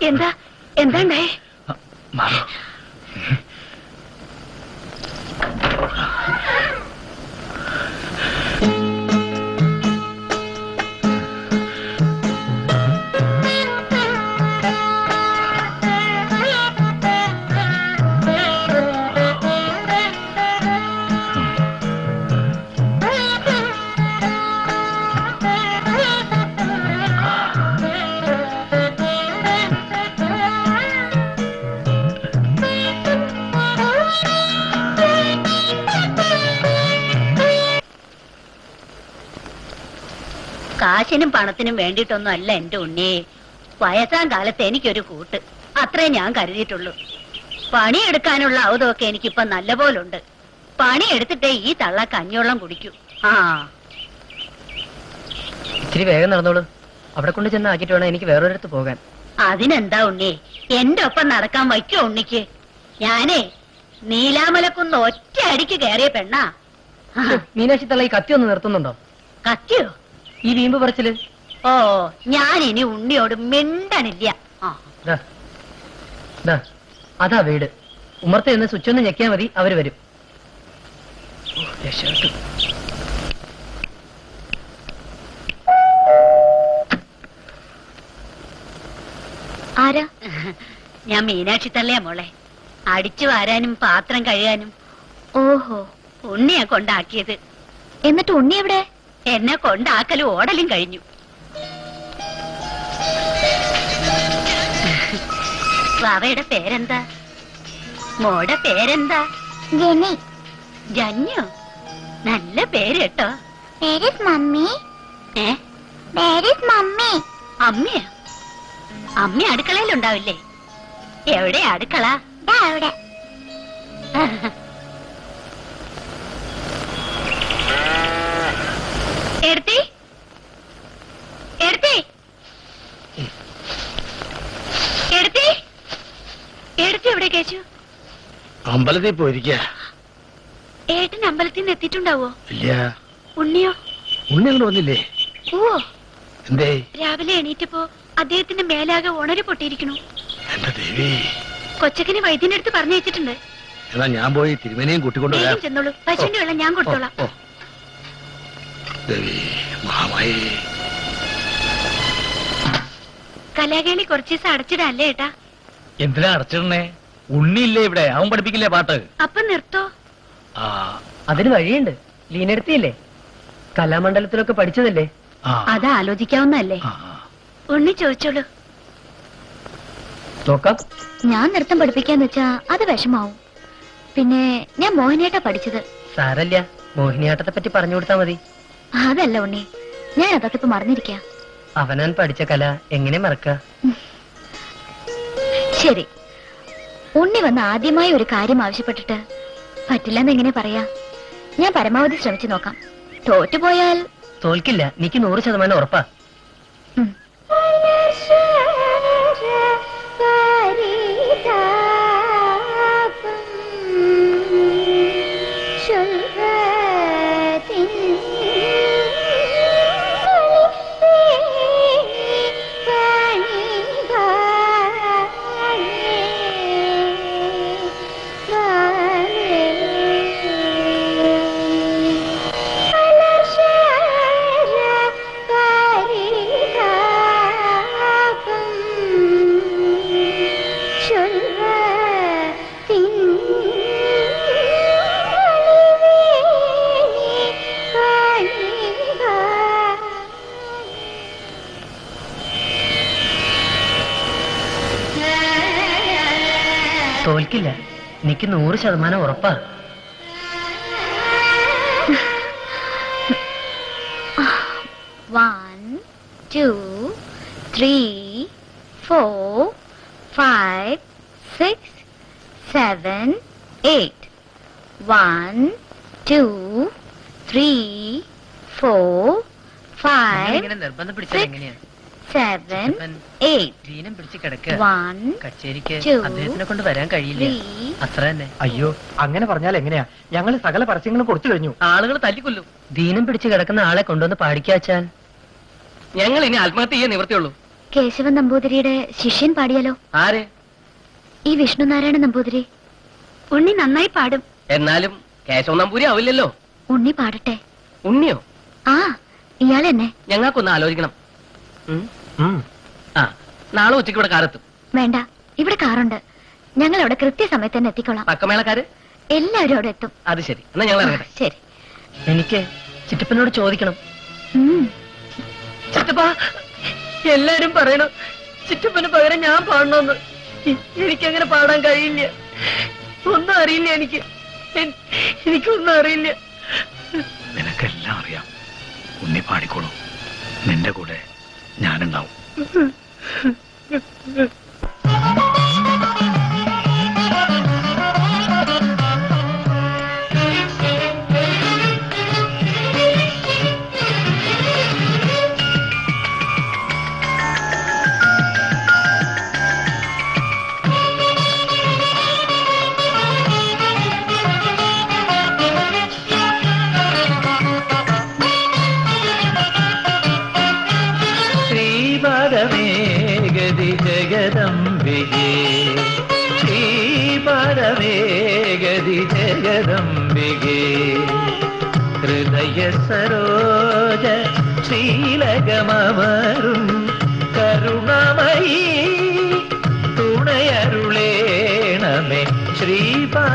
എന്താ എന്താണ്ടായേ? കാശിനും പണത്തിനും വേണ്ടിയിട്ടൊന്നും അല്ല എന്റെ ഉണ്ണിയെ. വയസ്സാം കാലത്ത് എനിക്കൊരു കൂട്ട്, അത്രേ ഞാൻ കരുതിയിട്ടുള്ളൂ. പണിയെടുക്കാനുള്ള ഔതമൊക്കെ എനിക്കിപ്പൊ നല്ല പോലുണ്ട്. പണിയെടുത്തിട്ടേ ഈ തള്ള കഞ്ഞിവെള്ളം കുടിക്കൂ. ആ ഇത്തിരി വേഗം നടന്നോളൂ. അവിടെ കൊണ്ട് ചെന്ന് ആക്കിയിട്ട് വേണം എനിക്ക് വേറൊരിടത്ത് പോകാൻ. അതിനെന്താ ഉണ്ണി, എന്റെ ഒപ്പം നടക്കാൻ വയ്ക്കോ ഉണ്ണിക്ക്? ഞാനേ നീലാമലക്കുന്ന് ഒറ്റ അടിക്ക് കയറിയ പെണ്ണാ. മീനാക്ഷി തള്ള ഈ കത്തി ഒന്ന് നിർത്തുന്നുണ്ടോ? കത്തിയോ? ഈ വീമ്പ് പറച്ചില്. ഓ, ഞാൻ ഇനി ഉണ്ണിയോട് മിണ്ടണില്ല. ആ ദാ, ദാ, അതാ വീട്. ഉമ്മർത്ത് നിന്ന് സ്വിച്ച് ഒന്ന് ഞെക്കിയാൽ മതി, അവര് വരും. ഓ, രക്ഷപ്പെട്ടു. ആരാ? ഞാൻ മീനാക്ഷി തള്ളയാ മോളെ. അടിച്ചു വാരാനും പാത്രം കഴുകാനും ഓഹോ, ഉണ്ണിയാ കൊണ്ടാക്കിയത്. എന്നിട്ട് ഉണ്ണി എവിടെ? എന്നെ കൊണ്ടാക്കലും ഓടലും കഴിഞ്ഞു. വാവയുടെ പേരെന്താ? മോടെ പേരെന്താ? ജെനി. ജഞ്ഞോ? നല്ല പേര് കേട്ടോ. Where is mommy? ഏ, Where is mommy? അമ്മയാ? അമ്മ അടുക്കളയിലുണ്ടാവില്ലേ? എവിടെ അടുക്കള? ദാ അവിടെ. എടുത്തി എടുത്തി എടുത്തി എടുത്തി എവിടെ കേച്ചു? അമ്പലത്തിൽ പോയിരിക്ക. ഏട്ടൻ അമ്പലത്തിൽ നിന്ന് എത്തിയിട്ടുണ്ടാവോ? ഇല്ല. ഉണ്ണിയോ? ഉണ്ണി അങ്ങോട്ട് വന്നില്ലേ? ഓ, എന്തേ? രാവിലെ എണീറ്റപ്പോ അദ്ദേഹത്തിന്റെ മേലാകെ ഉണര് പൊട്ടിയിരിക്കണു. എന്റെ ദേവി. കൊച്ചക്കനെ വൈദ്യന്റെ അടുത്ത് പറഞ്ഞു വെച്ചിട്ടുണ്ട്. എന്നാ ഞാൻ പോയി തിരുമേനയും കൂട്ടിക്കൊണ്ട് വേഗം വരാം. ചെന്നോളൂ, പശുവിന്റെ വെള്ളം ഞാൻ കൊടുത്തോളാം. ഓ, ദേവി മഹാമായി. കലാകേളി കുറച്ച് ദിവസം അടച്ചിടല്ലേ ഏട്ടാ? എന്തിനാ അടച്ചിടണേ? ഉണ്ണിയില്ലേ ഇവിടെ? അവൻ പഠിപ്പിക്കില്ലേ പാട്ട്? അപ്പൊ നിർത്തോ? ആ അതിന് വഴിയുണ്ട്. ലീനെടുത്തില്ലേ? കലാമണ്ഡലത്തിലൊക്കെ പഠിച്ചതല്ലേ? ആ, അത് ആലോചിക്കാവുന്നല്ലേ. ആ, ആ. ഉണ്ണി ചോദിച്ചോളൂ. നോക്കാം. ഞാൻ നൃത്തം പഠിപ്പിക്കാന്ന് വെച്ചാ അത് വിഷമാവും. പിന്നെ ഞാൻ മോഹിനിയാട്ടാ പഠിച്ചത്. സാരല്ല, മോഹിനിയാട്ടത്തെ പറ്റി പറഞ്ഞു കൊടുത്താ മതി. അതല്ല ഉണ്ണി, ഞാൻ അതൊക്കെ ഇപ്പൊ മറന്നിരിക്കാ. അവനാൻ പഠിച്ച കല എങ്ങനെ മറക്ക? ശരി, ഉണ്ണി വന്ന് ആദ്യമായി ഒരു കാര്യം ആവശ്യപ്പെട്ടിട്ട് പറ്റില്ലെന്ന് എങ്ങനെ പറയാ? ഞാൻ പരമാവധി ശ്രമിച്ചു നോക്കാം. തോറ്റുപോയാൽ തോൽക്കില്ല, എനിക്ക് 100% ഉറപ്പാ. ഉം. തോൽക്കില്ല, എനിക്ക് 100% ഉറപ്പാ. One, 2, 3, 4, 5, 6, 7, 8. 1, 2, 3, 4, 5, ഇങ്ങനെ നിർബന്ധം പിടിച്ചാൽ എങ്ങനെയാ? 7, 8. ദീനം പിടിച്ച് കിടക്ക. 1, കച്ചേരിക്ക് 2, അദ്ദേഹത്തിനെ കൊണ്ട് വരാൻ കഴിയില്ല. 3. അത്ര തന്നെ. അയ്യോ, അങ്ങനെ പറഞ്ഞാൽ എങ്ങനെയാ? ഞങ്ങൾ സകല പരസ്യങ്ങളും കൊടുത്തു കഴിഞ്ഞു. ആളുകൾ തല്ലിക്കൊല്ലും. ദീനം പിടിച്ച് കിടക്കുന്ന ആളെ കൊണ്ടുവന്ന് പാടിക്കാച്ചാൻ. ഞങ്ങൾ ഇനി ആത്മഹത്യ ചെയ്യാൻ നിവൃത്തിയുള്ളൂ. കേശവൻ നമ്പൂതിരിയുടെ ശിഷ്യൻ പാടിയാലോ? ആര്? ഈ വിഷ്ണുനാരായണ നമ്പൂതിരി. ഉണ്ണി നന്നായി പാടും. എന്നാലും കേശവ നമ്പൂരി ആവില്ലല്ലോ. ഉണ്ണി പാടട്ടെ. ഉണ്ണിയോ? ആ, ഇയാൾ തന്നെ. ഞങ്ങൾക്കൊന്ന് ആലോചിക്കണം. ആ, നാളെ ഉച്ചയ്ക്ക് ഇവിടെ കാരെത്തും. വേണ്ട, ഇവിടെ കാറുണ്ട്. ഞങ്ങൾ അവിടെ കൃത്യസമയത്ത് തന്നെ എത്തിക്കൊള്ളാം. പക്കമേളക്കാര്? എല്ലാവരും അവിടെ എത്തും. അത് ശരി, എന്നാ ഞങ്ങൾ ഇറങ്ങട്ടെ. ശരി. എനിക്ക് ചിറ്റപ്പനോട് ചോദിക്കണം. ഉം. ചിറ്റപ്പ, എല്ലാരും പറയണം ചിറ്റപ്പന് പകരം ഞാൻ പാടണമെന്ന്. എനിക്കങ്ങനെ പാടാൻ കഴിയില്ല. ഒന്നും അറിയില്ല എനിക്ക്. എനിക്കൊന്നും അറിയില്ല. നിനക്കെല്ലാം അറിയാം. ഉണ്ണി പാടിക്കോളൂ. നിന്റെ കൂടെ ഞാനുണ്ടാവും. ശ്രീപാദമേഗതി ജഗദംബികേ ശ്രീപാദമേഗതി ജഗദംബികേ ഹൃദയ സരോജ ശ്രീലകമമരും കരുണമയീ തുണയരുളേണമേ ശ്രീപാദമേഗതി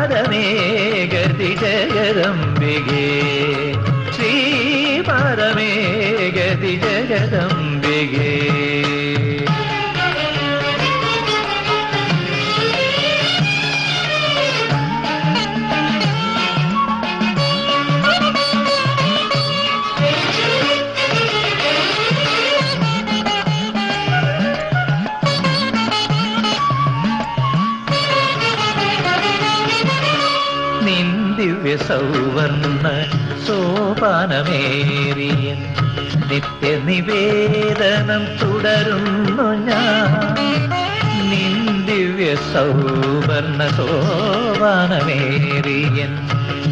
ജഗദംബികേ ശ്രീപാദമേഗതി ജഗദംബികേ. നിന്ദിവ്യ സൗവർണ്ണ സോപാനമേറിയൻ നിത്യനിവേദനം തുടരുന്നു ഞാൻ. നിന്ദിവ്യ സൗവർണ്ണ സോപാനമേറിയൻ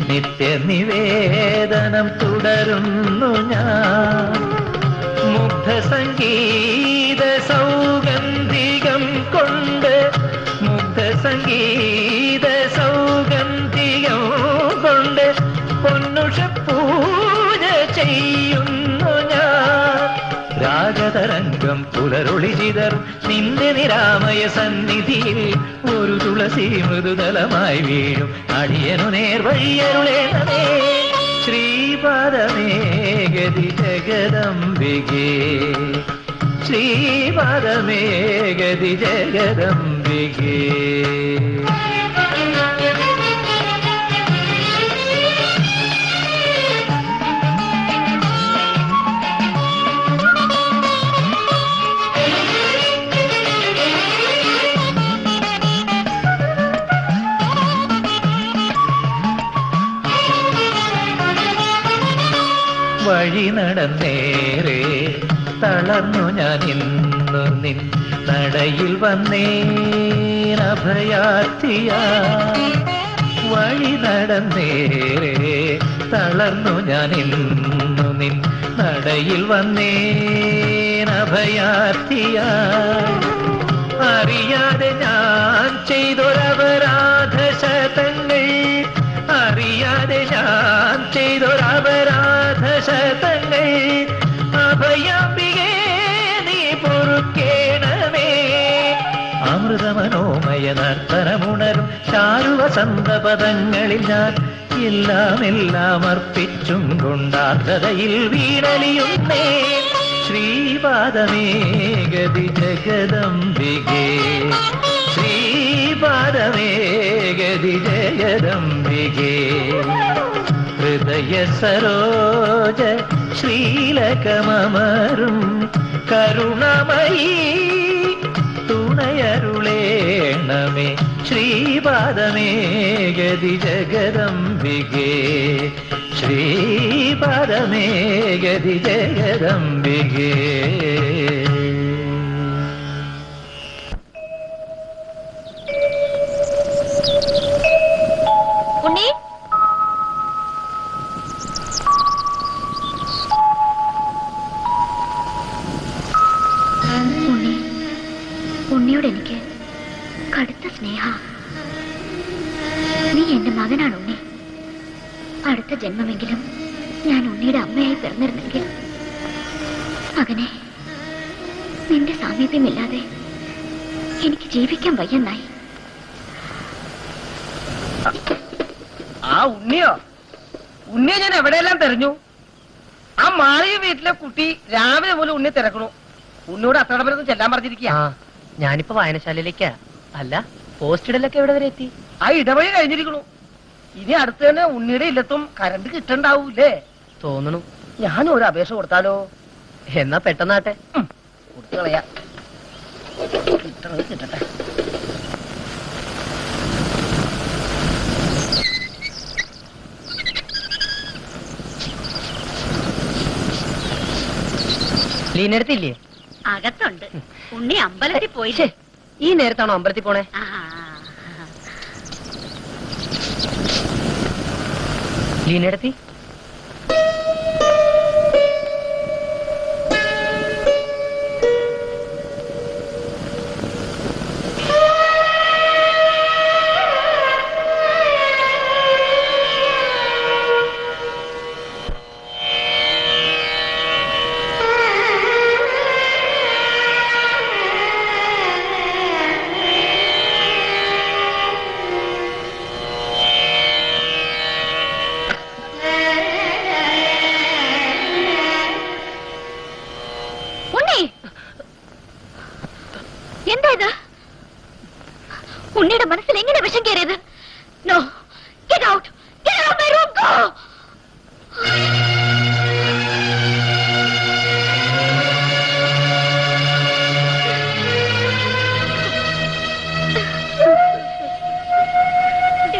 നിത്യനിവേദനം തുടരുന്നു ഞാൻ. മുഗ്ധ സംഗീത സൗഗന്ധികം കൊണ്ട് മുഗ്ധ സംഗീത സൗഗന്ധികം കൊണ്ട് പൊന്നുഷ പൂജ ചെയ്യുന്നു ഞാൻ. രാഗതരംഗം പുലരൊളി ചിതറും നിന്റെ നിരാമയ സന്നിധിയിൽ ഒരു തുളസി മൃദുതലമായി വീഴും അടിയനു നേർവഴിയരുളേണമേ ശ്രീപാദമേഗതി ജഗദംബികേ ശ്രീപാദമേഗതി ജഗദംബികേ. വഴി നടന്നേറെ തളർന്നു ഞാൻ ഇന്നു നിൻ നടയിൽ വന്നേനഭയാർത്ഥിയ. വഴി നടന്നേറെ തളർന്നു ഞാൻ ഇന്നു നിൻ നടയിൽ വന്നേനഭയാർത്ഥിയ. അറിയാതെ ഞാൻ ചെയ്തൊരപരാധ ശതങ്ങൾ അറിയാതെ ഞാൻ ചെയ്തൊരപരാധ ശതങ്ങൾ അഭയാംബികേ നീ പൊറുക്കേണമേ. അമൃതമനോമയ നർത്തനമുണരും ചാരുവസന്ത പദങ്ങളിൽ ഞാൻ എല്ലാം അർപ്പിച്ചും കൊണ്ടാർദ്രതയിൽ വീണലിയുന്നേ ശ്രീപാദമേഗതി ജഗദംബികേ ശ്രീപാദമേഗതി ജഗദംബികേ. ഹൃദയ സരോജ ശ്രീലകമമരും കരുണമയീ തുണയരുളേണമേ ശ്രീപാദമേഗതി ജഗദംബികേ ശ്രീപാദമേഗതി ജഗദംബികേ. ഉണ്ണി ഉണ്ണിയോട് എനിക്ക് കടുത്ത സ്നേഹ. നീ എന്റെ മകനാണ് ഉണ്ണി. അടുത്ത ജന്മമെങ്കിലും ഞാൻ ഉണ്ണിയുടെ അമ്മയായി പിറന്നിരുന്നെങ്കിൽ മകനെ നിന്റെ സാമീപ്യമില്ലാതെ എനിക്ക് ജീവിക്കാൻ വയ്യെന്നായി. ആ ഉണ്ണിയോ? ഉണ്ണിയെ ഞാൻ എവിടെയെല്ലാം തെരഞ്ഞു. ആ മാളിക വീട്ടിലെ കുട്ടി രാവിലെ മുതൽ ഉണ്ണി തിരക്കണു. ഉണ്ണിയോട് അത്രടം ചെല്ലാൻ പറഞ്ഞിരിക്കുക. ഞാനിപ്പോ വായനശാലയിലേക്കാ. അല്ല, പോസ്റ്റിടലൊക്കെ എവിടെ വരെ എത്തി? ആ ഇടവഴി കഴിഞ്ഞിരിക്കണു. ഇനി അടുത്ത് തന്നെ ഉണ്ണിയുടെ ഇല്ലത്തും കറണ്ട് കിട്ടണ്ടാവൂലേ? തോന്നണു. ഞാനും ഒരു അപേക്ഷ കൊടുത്താലോ? എന്നാ പെട്ടെന്നാട്ടെ. കുട്ടികളെയാ കിട്ടണത് കിട്ടട്ടെ. ലീനടുത്തില്ലേ? അകത്തുണ്ട്. ഉണ്ണി അമ്പലത്തിൽ പോയി. ശ്ശേ, ഈ നേരത്താണോ അമ്പലത്തിൽ പോണേ? ലീനടുത്തി എന്താ ഇത്? ഉണ്ണിയുടെ മനസ്സിൽ എങ്ങനെ വിഷം കയറിയത്? No, get out, get out my room, go.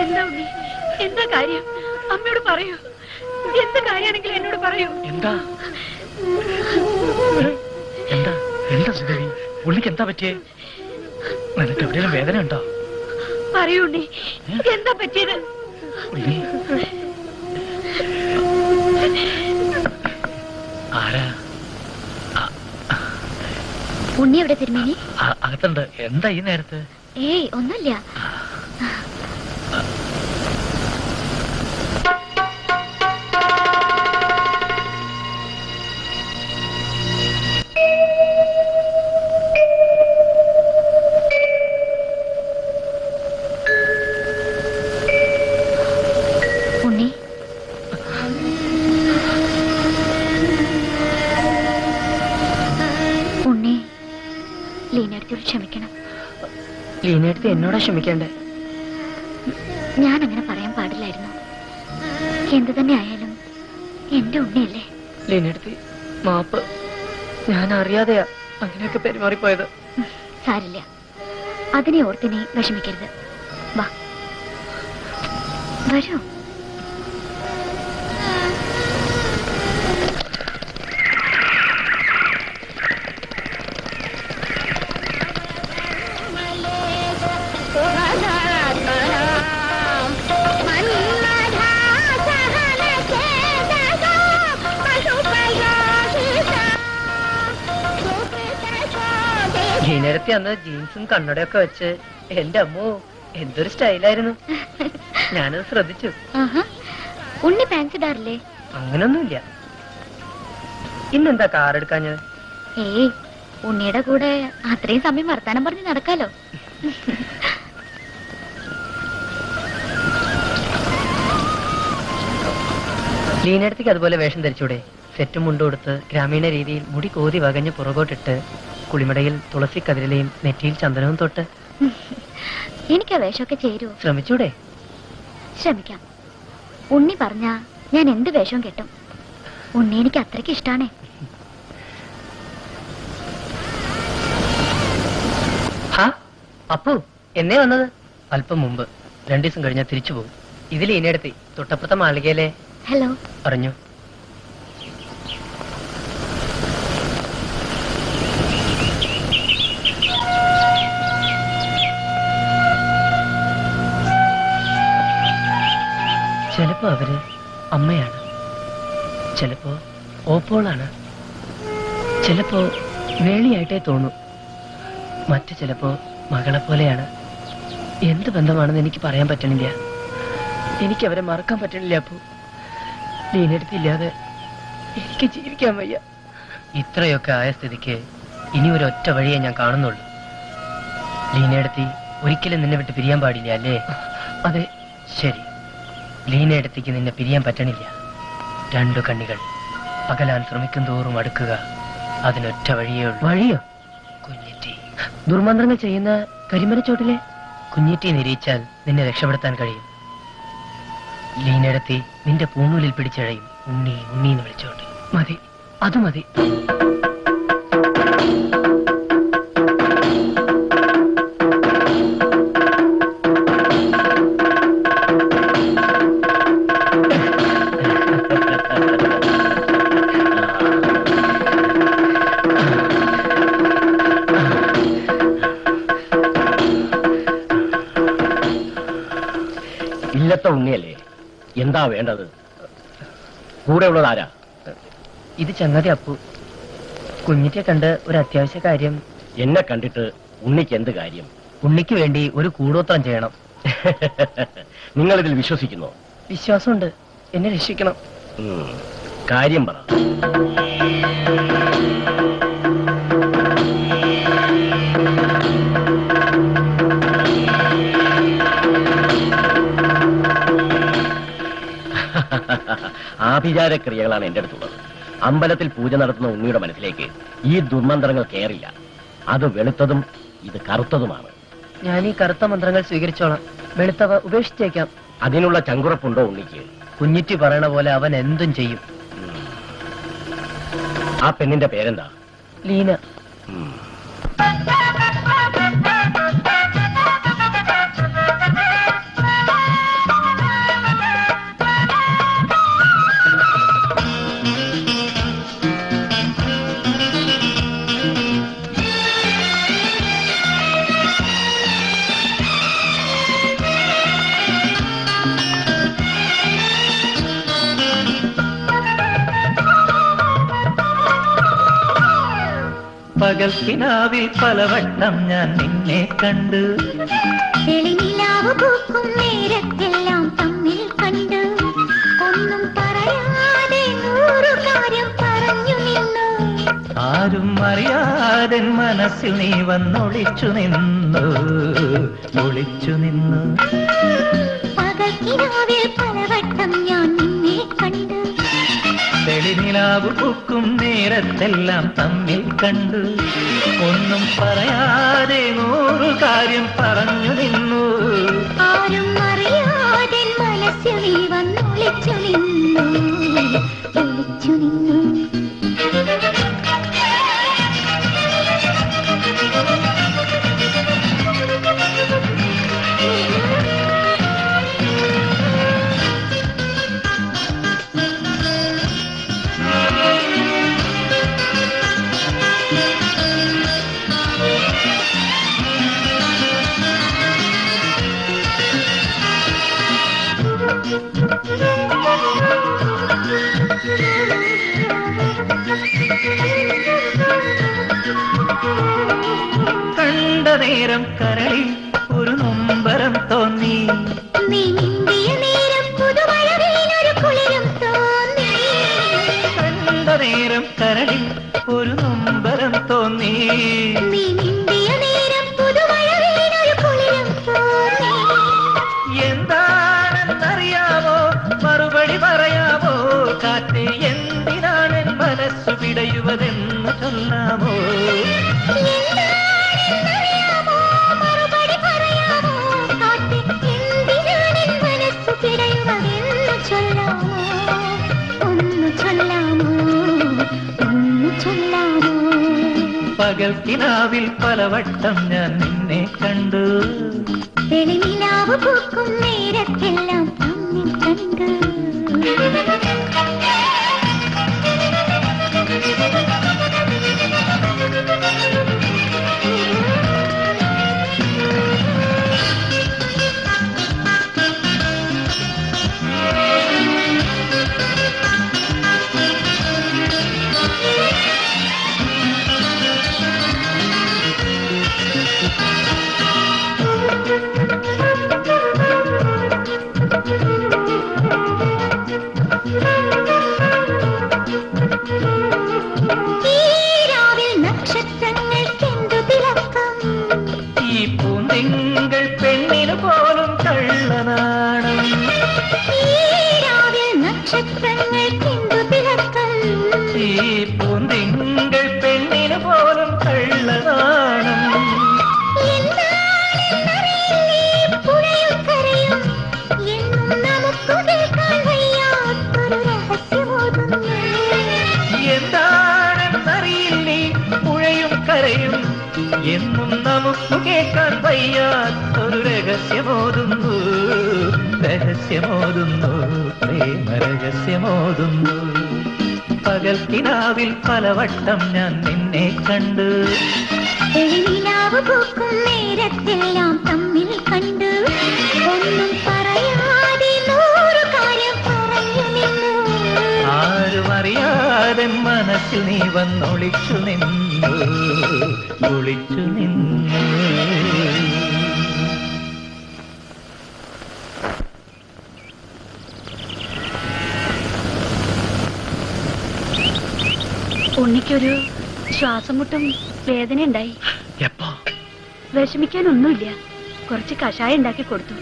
എന്താ ഉണ്ണി, എന്താ കാര്യം? അമ്മയോട് പറയൂ. എന്ത് കാര്യമാണെങ്കിലും എന്നോട് പറയൂ. എന്താ എന്താ എന്താ സുദേവി, പുള്ളിക്ക് എന്താ പറ്റിയേ? നിനക്ക് എവിടെയെങ്കിലും വേദന ഉണ്ടോ? പറയൂ ഉണ്ണി, എന്താ പറ്റിയത്? ഉണ്ണി ആരാ? ഉണ്ണി എവിടെ തിരുമേനി? അകത്തുണ്ട്. എന്താ ഈ നേരത്ത്? ഏയ് ഒന്നുമില്ല. ഉണ്ണി, ഉണ്ണി, ലീനടുത്തോട് ക്ഷമിക്കണം. ലീനടുത്ത് എന്നോടാ ക്ഷമിക്കണ്ടേ? ഞാൻ അങ്ങനെ പറയാൻ പാടില്ലായിരുന്നു. എന്തു തന്നെ ആയാലും എന്റെ ഉണ്ണിയല്ലേ. ലീനടുത്ത് മാപ്പ്. ഞാൻ അറിയാതെയാ അങ്ങനെയൊക്കെ പെരുമാറിപ്പോയത്. സാരില്ല, അതിനെ ഓർത്തിനെ വിഷമിക്കരുത്. വാ, വരൂ. ലീനടുത്ത് അന്ന് ജീൻസും കണ്ണടയൊക്കെ വെച്ച് എന്റെ അമ്മോ എന്തൊരു സ്റ്റൈലായിരുന്നു. ഞാനത് ശ്രദ്ധിച്ചു. ആഹാ, ഉണ്ണി പാൻസ് ഇടാറില്ലേ? അങ്ങനൊന്നുമില്ല. ഇന്നെന്താ കാർ എടുക്കാഞ്ഞത്? ഏയ്, ഉണ്ണിയുടെ കൂടെ അത്രയും സമയം വർത്താനം പറഞ്ഞ് നടക്കാലോ. ലീനടുത്തേക്ക് അതുപോലെ വേഷം ധരിച്ചൂടെ? സെറ്റും മുണ്ടും കൊടുത്ത് ഗ്രാമീണ രീതിയിൽ മുടി കോതി വകഞ്ഞ് പുറകോട്ടിട്ട് കുളിമടയിൽ തുളസി കതിരലയും നെറ്റിയിൽ ചന്ദനവും തൊട്ട്. എനിക്ക് ആ വേഷമൊക്കെ ചേരുവോ? ശ്രമിച്ചൂടെ? ശ്രമിക്കാം. ഉണ്ണി പറഞ്ഞാ ഞാൻ എന്ത് വേഷവും കെട്ടും. ഉണ്ണി എനിക്ക് അത്രയ്ക്ക് ഇഷ്ടാണേ. ഹാ, അപ്പു എന്നേ വന്നത്? അല്പം മുമ്പ്. 2 ദിവസം കഴിഞ്ഞാൽ തിരിച്ചു പോകും. ഇതിൽ ഇനടുത്ത് തൊട്ടപ്പുറത്തെ മാളികയിലെ. ഹലോ. അറിഞ്ഞു. ചിലപ്പോ അവര് അമ്മയാണ്, ചിലപ്പോ ഓപ്പോളാണ്, ചിലപ്പോ വേളിയായിട്ടേ തോന്നും, മറ്റു ചിലപ്പോ മകളെ പോലെയാണ്. എന്ത് ബന്ധമാണെന്ന് എനിക്ക് പറയാൻ പറ്റണില്ല. എനിക്ക് അവരെ മറക്കാൻ പറ്റണില്ല. അപ്പോ ലീനടുത്തില്ലാതെ എനിക്ക് ജീവിക്കാൻ വയ്യ. ഇത്രയൊക്കെ ആയ സ്ഥിതിക്ക് ഇനി ഒരു ഒറ്റ വഴിയേ ഞാൻ കാണുന്നുള്ളൂ. ലീനടുത്തി ഒരിക്കലും നിന്നെ വിട്ട് പിരിയാൻ പാടില്ല, അല്ലേ? അതെ. ശരി, ലീനടുത്തേക്ക് നിന്നെ പിരിയാൻ പറ്റണില്ല. 2 കണ്ണികൾ അകലാൻ ശ്രമിക്കും തോറും അടുക്കുക. അതിനൊറ്റ വഴിയേ ഉള്ളൂ. വഴിയോ? കുഞ്ഞിറ്റി. ദുർമന്ത്രങ്ങൾ ചെയ്യുന്ന കരിമരച്ചോട്ടിലെ കുഞ്ഞിറ്റി നിരീച്ചാൽ നിന്നെ രക്ഷപ്പെടുത്താൻ കഴിയും. ലീനടുത്തി നിന്റെ പൂണൂലിൽ പിടിച്ചഴയും. ഉണ്ണി ഉണ്ണി എന്ന് വിളിച്ചോട്ടെ. മതി, അത് മതി. ഇല്ലത്തെ ഉണ്ണിയല്ലേ, എന്താ വേണ്ടത്? കൂടെ ഉള്ളത് ആരാ? ഇത് ചങ്ങാതി അപ്പു. കുഞ്ഞിറ്റെ കണ്ട് ഒരു അത്യാവശ്യ കാര്യം. എന്നെ കണ്ടിട്ട് ഉണ്ണിക്ക് എന്ത് കാര്യം? ഉണ്ണിക്ക് വേണ്ടി ഒരു കൂടോത്രം ചെയ്യണം. നിങ്ങളിതിൽ വിശ്വസിക്കുന്നോ? വിശ്വാസമുണ്ട്. എന്നെ രക്ഷിക്കണം. കാര്യം പറ. ആഭിചാരക്രിയകളാണ് എന്റെ അടുത്തുള്ളത്. അമ്പലത്തിൽ പൂജ നടത്തുന്ന ഉണ്ണിയുടെ മനസ്സിലേക്ക് ഈ ദുർമന്ത്രങ്ങൾ കയറില്ല. അത് വെളുത്തതും ഇത് കറുത്തതുമാണ്. ഞാൻ ഈ കറുത്ത മന്ത്രങ്ങൾ സ്വീകരിച്ചോളാം. വെളുത്തവ ഉപേക്ഷിച്ചേക്കാം. അതിനുള്ള ചങ്കുറപ്പുണ്ടോ ഉണ്ണിക്ക്? കുഞ്ഞിറ്റി പറയണ പോലെ അവൻ എന്തും ചെയ്യും. ആ പെണ്ണിന്റെ പേരെന്താ? ലീന. പകൽക്കിനാവിൽ പലവട്ടം ഞാൻ നിന്നെ കണ്ട്, തെളിനിലാവ് പൂക്കും നേരത്തെല്ലാം തമ്മിൽ കണ്ട്, ഒന്നും പറയാതെ 100 കാര്യം പറഞ്ഞു നിന്നു. ആരും അറിയാതെ മനസ്സിൽ നീ വന്നൊളിച്ചു നിന്നു, ഒളിച്ചു നിന്നു. പകൽക്കിനാവിൽ പലവട്ടം ഞാൻ നിന്നെ കണ്ട്, തെളിനിലാവ് പൂക്കും നേരത്തെല്ലാം തമ്മിൽ കണ്ടു, ഒന്നും പറയാതെ 100 കാര്യം പറഞ്ഞു നിന്നു. ആരും അറിയാതെ മനസ്സിൽ നീ വന്നൊളിച്ചു നിന്നു, ഒളിച്ചു നിന്നു. കണ്ട നേരം കരളിൽ ഒരു നൊമ്പരം തോന്നി, നീ മിണ്ടിയ നേരം പുതുമഴവിലൊരു കുളിരും തോന്നി. കണ്ട നേരം കരളിൽ ഒരു നൊമ്പരം തോന്നി, നീ മിണ്ടിയ നേരം പുതുമഴവിലൊരു കുളിരും തോന്നി. എന്താണെന്നറിയാമോ, മറുപടി പറയാമോ? കാറ്റ് എന്തിനാണ് മനസ്സു പിടയുവതെന്ന് ചൊല്ലാമോ? എന്താണെന്നറിയാമോ, മറുപടി പറയാമോ? കാറ്റ് എന്തിനാണ് മനസ്സു പിടയുവതെന്ന് ചൊല്ലാമോ? ഒന്ന് ചൊല്ലാമോ, ഒന്ന് ചൊല്ലാമോ? പകൽക്കിനാവിൽ പലവട്ടം ഞാൻ നിന്നെ കണ്ടു, തെളിനിലാവ് പൂക്കും നേരത്തെല്ലാം തമ്മിൽ കണ്ട്. തിങ്കൾ പെണ്ണിനു പോലും കള്ളനാണം. നക്ഷത്രങ്ങൾക്കെന്തു തിളക്കം, ഈ പൂന്തിങ്കൾ പെണ്ണിനു പോലും കള്ളനാണം. പുഴയും കരയും എന്നും നമുക്ക് കേൾക്കാൻ വയ്യാത്തൊരു രഹസ്യമോതുന്നു. എന്താ പറയാൻ വയ്യാത്തൊരു രഹസ്യമോതുന്നു, രഹസ്യമോതുന്നു, പ്രേമ രഹസ്യമോതുന്നു. പകൽ കിനാവിൽ പലവട്ടം ഞാൻ നിന്നെ കണ്ടു, നേരത്തെല്ലാം തമ്മിൽ കണ്ടു, ഒന്നും പറയാതെ 100 കാര്യം പറഞ്ഞു നിന്നു. ആരും അറിയാതെ മനസ്സിൽ നീ വന്നൊളിച്ചു നിന്നു, ഒളിച്ചു നിന്നു. ഉണ്ണിക്കൊരു ശ്വാസം മുട്ടും വേദന ഉണ്ടായി. എപ്പോ? വിഷമിക്കാനൊന്നുമില്ല. കുറച്ച് കഷായം ഉണ്ടാക്കി കൊടുത്തു.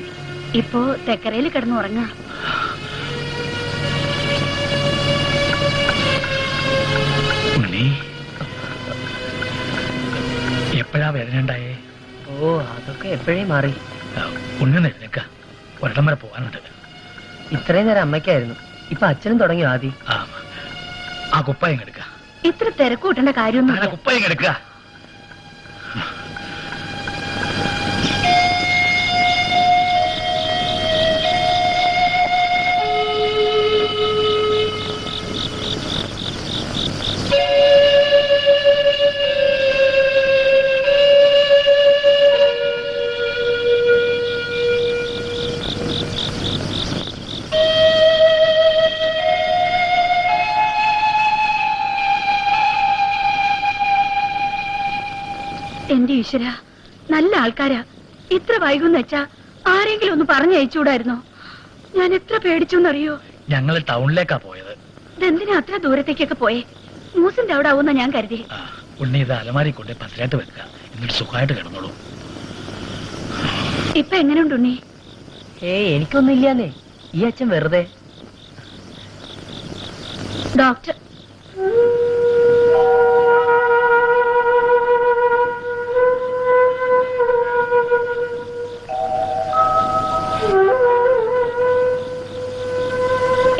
ഇപ്പോ തെക്കരയിൽ കിടന്നു ഉറങ്ങാ. ഉണ്ണി, എപ്പോഴാ വേദന ഉണ്ടായേ? ഓ അതൊക്കെ എപ്പോഴേ മാറി. ഉണ്ണി എഴുന്നേക്ക, ഒരിടം വരെ പോകാനുണ്ട്. ഇത്രയും നേരം അമ്മയ്ക്കായിരുന്നു, ഇപ്പൊ അച്ഛനും തുടങ്ങി. ആദ്യം ആ കുപ്പായം എടുക്ക. ഇത്ര തിരക്കൂട്ടേണ്ട കാര്യമൊന്നും. കുപ്പായം എടുക്ക. എന്റെ ഈശ്വര, നല്ല ആൾക്കാരാ. ഇത്ര വൈകുന്ന വെച്ചാ ആരെങ്കിലും ഒന്ന് പറഞ്ഞയച്ചുകൂടായിരുന്നോ? ഞാൻ എത്ര പേടിച്ചെന്നറിയോ? ഞങ്ങൾ ടൗണിലേക്കാ പോയത്. ഇതെന്തിനാ അത്ര ദൂരത്തേക്കൊക്കെ പോയേ? മൂസിന്റെ അവിടെ ആവുന്ന ഞാൻ കരുതി. ഉണ്ണി ഇത് അലമാരി കൊണ്ട് പത്തിലായിട്ട് വെക്കുക, എന്നിട്ട് സുഖമായിട്ട് കിടന്നോളൂ. ഇപ്പൊ എങ്ങനെയുണ്ട് ഉണ്ണി? എനിക്കൊന്നും ഇല്ലാന്നേ. ഈ അച്ഛൻ വെറുതെ. ഡോക്ടർ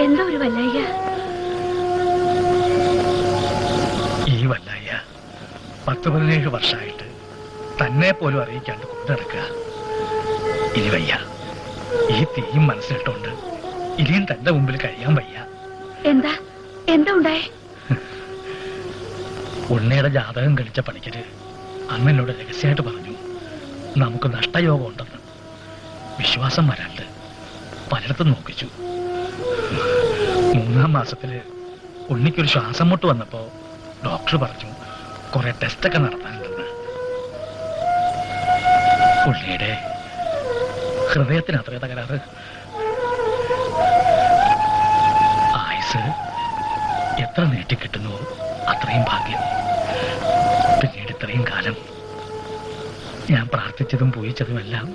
എന്താ ഒരു വല്ലായ്ക? ഈ വല്ലായ 10-17 വർഷമായിട്ട് തന്നെ പോലും അറിയിക്കാണ്ട് കൊണ്ടു നടക്കുക. ഇനി വയ്യ. ഈ തീയും മനസ്സിലിട്ടോണ്ട് ഇനിയും തന്റെ മുമ്പിൽ കഴിയാൻ വയ്യ. എന്താ എന്താ ഉണ്ടായേ? ഉണ്ണിയുടെ ജാതകം കളിച്ച പണിക്കര് അന്ന് എന്നോട് രഹസ്യമായിട്ട് പറഞ്ഞു, നമുക്ക് നഷ്ടയോഗം ഉണ്ടെന്ന്. വിശ്വാസം വരാണ്ട് പലയിടത്തും നോക്കിച്ചു. 3-ാം മാസത്തില് ഉണ്ണിക്കൊരു ശ്വാസം മുട്ട് വന്നപ്പോ ഡോക്ടർ പറഞ്ഞു കുറെ ടെസ്റ്റൊക്കെ നടത്താനുണ്ടെന്ന്. ഉണ്ണിയുടെ ഹൃദയത്തിന് അത്രേ തകരാറ്. ആയുസ് എത്ര നീട്ടിക്കിട്ടുന്നുവോ അത്രയും ഭാഗ്യം. പിന്നീട് ഇത്രയും കാലം ഞാൻ പ്രാർത്ഥിച്ചതും പൂജിച്ചതുമെല്ലാം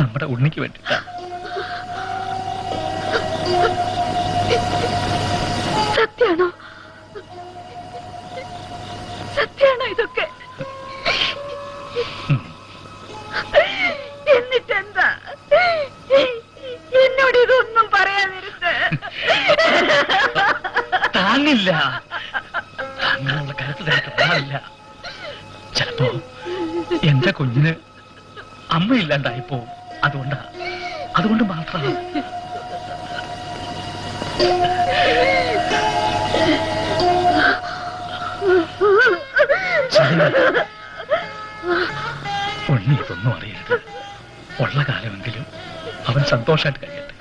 നമ്മുടെ ഉണ്ണിക്ക് വേണ്ടിയിട്ടാണ്. സത്യാണോ? സത്യാണോ ഇതൊക്കെ? എന്നിട്ടെന്താ എന്നോട് ഇതൊന്നും പറയാതിരുന്ന്? താങ്ങില്ല, താങ്ങാനുള്ള കരുത്തില്ല. ചിലപ്പോ എന്റെ കുഞ്ഞിന് അമ്മയില്ലാണ്ടായിപ്പോ. അതുകൊണ്ട് മാത്രമാണ്. ഉണ്ണി ഇതൊന്നും അറിയരുത്. ഉള്ള കാലമെങ്കിലും അവൻ സന്തോഷമായിട്ട് കഴിയട്ടെ.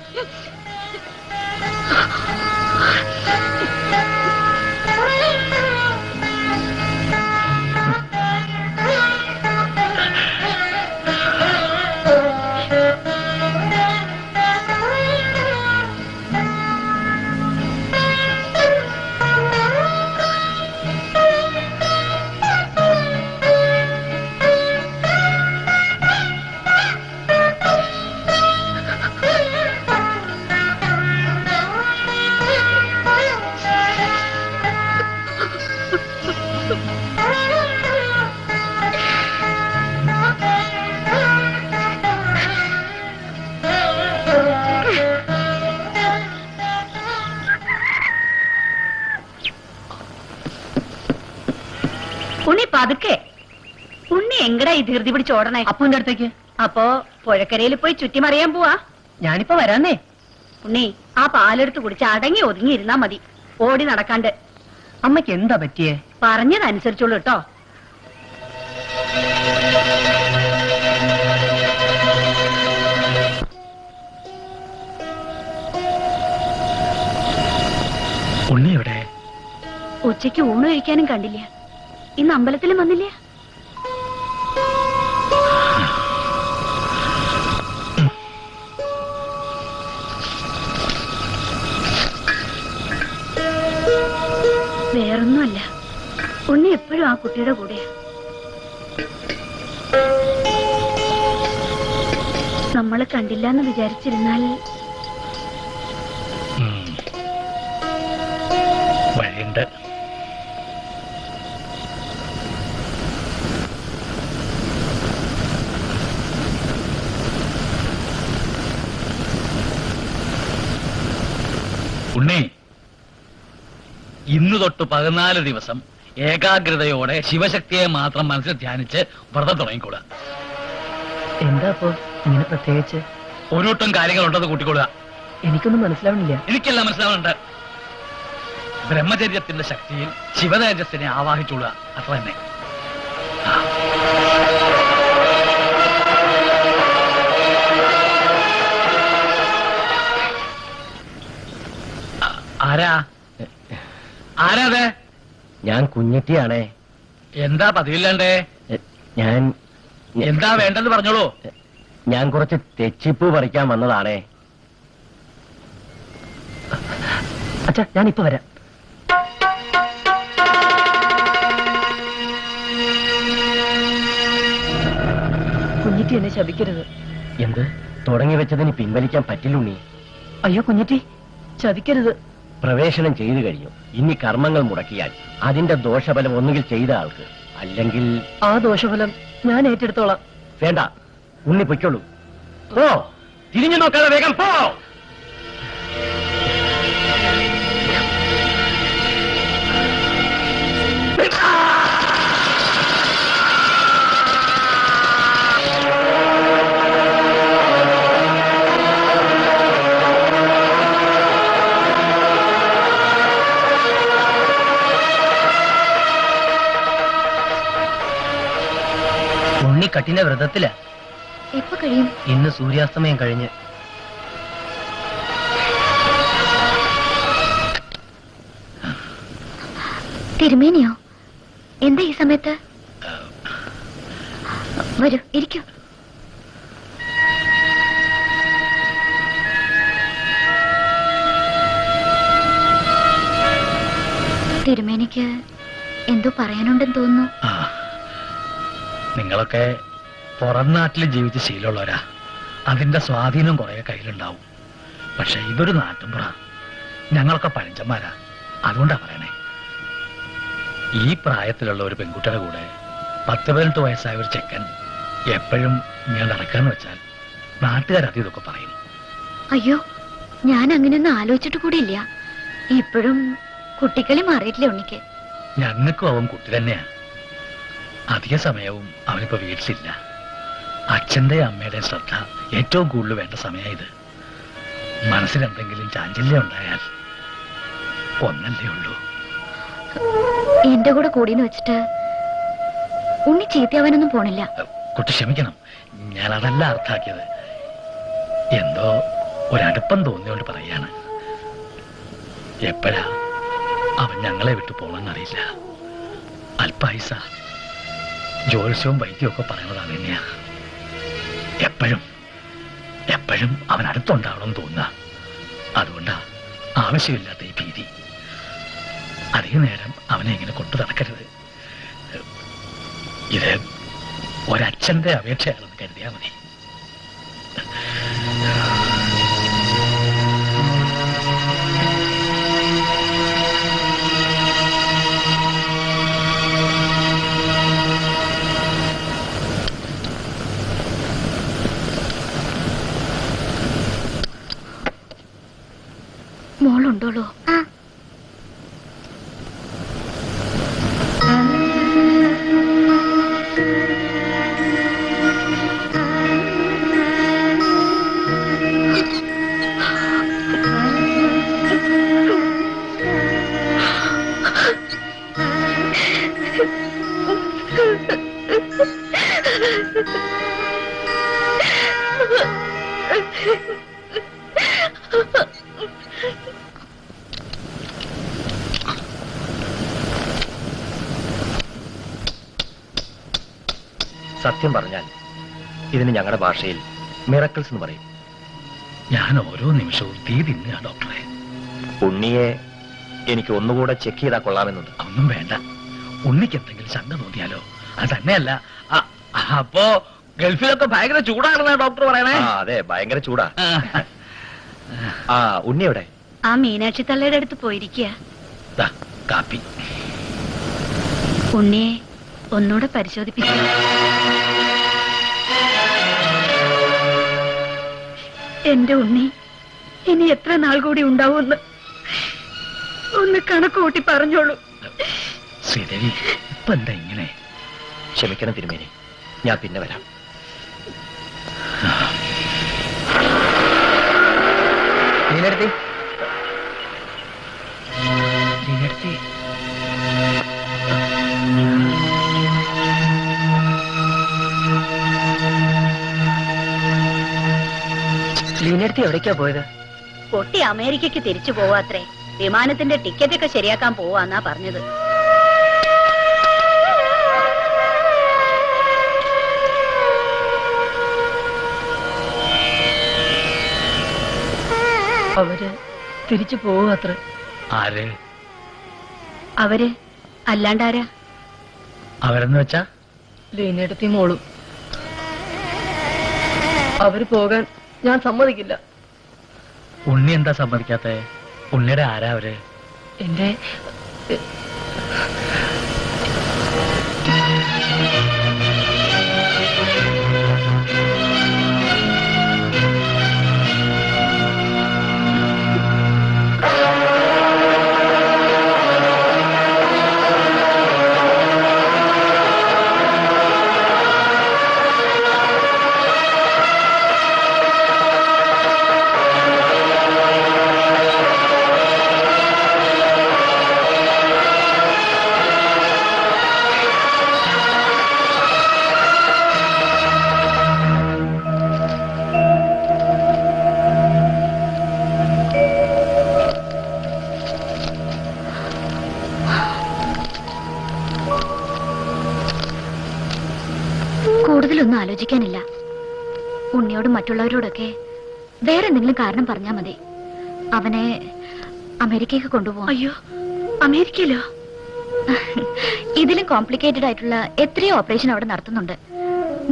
എങ്ങടാ ഈ ധൃതി പിടിച്ച് ഓടണേ? അപ്പുവിന്റെ അടുത്തേക്ക്. അപ്പോ പുഴക്കരയിൽ പോയി ചുറ്റിമറിയാൻ പോവാ? ഞാനിപ്പോ വരാന്നേ. ഉണ്ണി, ആ പാലെടുത്ത് കുടിച്ച് അടങ്ങി ഒതുങ്ങി ഇരുന്നാ മതി, ഓടി നടക്കാണ്ട്. അമ്മയ്ക്ക് എന്താ പറ്റിയേ? പറഞ്ഞതനുസരിച്ചുള്ളൂ കേട്ടോ. ഉണ്ണി എവിടെ? ഉച്ചയ്ക്ക് ഊണ് കഴിക്കാനും കണ്ടില്ല. ഇന്ന് അമ്പലത്തിലും വന്നില്ല. വേറൊന്നുമല്ല, ഉണ്ണി എപ്പോഴും ആ കുട്ടിയുടെ കൂടെയാ. നമ്മള് കണ്ടില്ല എന്ന് വിചാരിച്ചിരുന്നാൽ വഴിയുണ്ട്. ഉണ്ണി, ഇന്നു തൊട്ട് 14 ദിവസം ഏകാഗ്രതയോടെ ശിവശക്തിയെ മാത്രം മനസ്സിൽ ധ്യാനിച്ച് വ്രതം തുടങ്ങിക്കൊള്ളുക. എന്താ അപ്പോ ഇങ്ങനെ പ്രത്യേകിച്ച്? ഒരുവട്ടം കാര്യങ്ങളുണ്ടെന്ന് കൂട്ടിക്കൊള്ളുക. എനിക്കൊന്നും മനസ്സിലാവണില്ല. എനിക്കെല്ലാം മനസ്സിലാവുന്നുണ്ട്. ബ്രഹ്മചര്യത്തിന്റെ ശക്തിയിൽ ശിവതേജസ്സിനെ ആവാഹിച്ചുകൊള്ളുക, അത്ര തന്നെ. ആരാ ആരാതെ? ഞാൻ കുഞ്ഞിറ്റിയാണേ. എന്താ പതിവില്ലാണ്ടേ? ഞാൻ എന്താ വേണ്ടെന്ന് പറഞ്ഞോളൂ. ഞാൻ കുറച്ച് തെച്ചിപ്പൂ പറിക്കാൻ വന്നതാണേ. അച്ഛാ, ഞാനിപ്പോ വരാം. കുഞ്ഞിറ്റി എന്നെ ശപിക്കരുത്. എന്ത്? തുടങ്ങി വെച്ചതിന് പിൻവലിക്കാൻ പറ്റില്ലുണ്ണി. അയ്യോ കുഞ്ഞിറ്റി, ചതിക്കരുത്. പ്രവേശനം ചെയ്തു കഴിഞ്ഞു. ഇനി കർമ്മങ്ങൾ മുടക്കിയാൽ അതിന്റെ ദോഷഫലം ഒന്നുകിൽ ചെയ്ത ആൾക്ക്, അല്ലെങ്കിൽ ആ ദോഷഫലം ഞാൻ ഏറ്റെടുത്തോളാം. വേണ്ട, ഉണ്ണി പൊയ്ക്കോളൂ. ഓ, തിരിഞ്ഞു നോക്കാതെ വേഗം പോ. ഉണ്ണി കഠിന വ്രതത്തില. എപ്പോ കഴിയും? ഇന്ന് സൂര്യാസ്തമയം കഴിഞ്ഞ്. തിരുമേനിയോ? എന്താ ഈ സമയത്ത്? വരൂ, ഇരിക്കൂ. തിരുമേനിക്ക് എന്തോ പറയാനുണ്ടെന്ന് തോന്നുന്നു. നിങ്ങളൊക്കെ പുറം നാട്ടിൽ ജീവിച്ച് ശീലമുള്ളവരാ. അതിന്റെ സ്വാധീനം കുറെ കയ്യിലുണ്ടാവും. പക്ഷെ ഇതൊരു നാട്ടുംപുറ. ഞങ്ങളൊക്കെ പഴഞ്ചന്മാരാ. അതുകൊണ്ടാ പറയണേ. ഈ പ്രായത്തിലുള്ള ഒരു പെൺകുട്ടിയുടെ കൂടെ 10-18 വയസ്സായ ഒരു ചെക്കൻ എപ്പോഴും ഇങ്ങനെ നടക്കാന്ന് വെച്ചാൽ നാട്ടുകാരത് ഇതൊക്കെ പറയും. അയ്യോ, ഞാൻ അങ്ങനെയൊന്നും ആലോചിച്ചിട്ട് കൂടിയില്ല. ഇപ്പോഴും കുട്ടികളി മാറിയിട്ടില്ല ഉണ്ണിക്ക്. ഞങ്ങൾക്കും അവൻ കുട്ടി തന്നെയാ. അധിക സമയവും അവനിപ്പോ വീട്ടിലില്ല. അച്ഛന്റെ അമ്മയുടെ ശ്രദ്ധ ഏറ്റവും കൂടുതൽ വേണ്ട സമയം ഇത്. മനസ്സിലെന്തെങ്കിലും ചാഞ്ചല്യം ഉണ്ടായാൽ ഒന്നല്ലേ ഉള്ളൂ. എന്റെ കൂടെ കൂടിന്ന് വെച്ചിട്ട് ഉണ്ണി ചീത്തയാവാനൊന്നും പോണില്ല. കുട്ടി ക്ഷമിക്കണം, ഞാൻ അതല്ല അർത്ഥാക്കിയത്. എന്തോ ഒരടുപ്പം തോന്നിയോണ്ട് പറയാണ്. എപ്പോഴാ അവൻ ഞങ്ങളെ വിട്ടു പോണെന്നറിയില്ല. അല്പായുസ, ജ്യോത്സ്യവും വൈദ്യവും ഒക്കെ പറയുന്നത് തന്നെയാ. എപ്പോഴും എപ്പോഴും അവൻ അടുത്തുണ്ടാവണം തോന്നുക. അതുകൊണ്ടാ ആവശ്യമില്ലാത്ത ഈ ഭീതി. അധിക നേരം അവനെ ഇങ്ങനെ കൊണ്ടു നടക്കരുത്. ഇത് ഒരച്ഛന്റെ അപേക്ഷയാണെന്ന് കരുതിയാ മതി. മോളുണ്ടോളൂ? സത്യം പറഞ്ഞാൽ ഇതിന് ഞങ്ങളുടെ ഭാഷയിൽ മിറക്കിൾസ് എന്ന് പറയും. ഞാൻ ഓരോ നിമിഷവും തീ തിന്നുക ഡോക്ടറെ. ഉണ്ണിയെ എനിക്ക് ഒന്നുകൂടെ ചെക്ക് ചെയ്താൽ കൊള്ളാമെന്നുണ്ട്. ഒന്നും വേണ്ട. ഉണ്ണിക്ക് എന്തെങ്കിലും ശങ്ക തോന്നിയാലോ? അത് തന്നെയല്ല. അപ്പോ ഗൾഫിലൊക്കെ ഭയങ്കര ചൂടാണെന്നാ ഡോക്ടർ പറയണേ. അതെ, ഭയങ്കര ചൂടാ. ആ ഉണ്ണി എവിടെ? ആ മീനാക്ഷി തള്ളയുടെ അടുത്ത് പോയിരിക്കുക. ദാ, കാപ്പി. ഉണ്ണിയെ ഒന്നുകൂടെ പരിശോധിപ്പിച്ചു. എന്റെ ഉണ്ണി ഇനി എത്ര നാൾ കൂടി ഉണ്ടാവുമെന്ന് ഒന്ന് കണക്ക് കൂട്ടി പറഞ്ഞോളൂ. ശ്രീദേവി, ഇപ്പൊ എന്താ ഇങ്ങനെ? ക്ഷമിക്കണം തിരുമേനി, ഞാൻ പിന്നെ വരാം. നീലെടുത്തി ലീനടുത്ത് എവിടേക്കാ പോയത്? പൊട്ടി അമേരിക്കക്ക് തിരിച്ചു പോവാത്രേ. വിമാനത്തിന്റെ ടിക്കറ്റ് ഒക്കെ ശരിയാക്കാൻ പോവാന്നാ പറഞ്ഞത്. അവര് തിരിച്ചു പോവാത്ര. ആര്? അവര് അല്ലാണ്ടാരാ? അവരെന്ന് വെച്ചാ? ലീനടുത്തി മോളും. അവര് പോകാൻ ഞാൻ സമ്മതിക്കില്ല. ഉണ്ണി എന്താ സമ്മതിക്കാത്തെ? ഉണ്ണിയുടെ ആരാ അവര്? എന്റെ കൂടുതലൊന്നും ആലോചിക്കാനില്ല. ഉണ്ണിയോടും മറ്റുള്ളവരോടൊക്കെ വേറെ എന്തെങ്കിലും കാരണം പറഞ്ഞാൽ മതി. അവനെ അമേരിക്കയ്ക്ക് കൊണ്ടുപോകും. അയ്യോ, അമേരിക്കയിലോ? ഇതിലും കോംപ്ലിക്കേറ്റഡ് ആയിട്ടുള്ള എത്രയോ ഓപ്പറേഷൻ അവിടെ നടത്തുന്നുണ്ട്.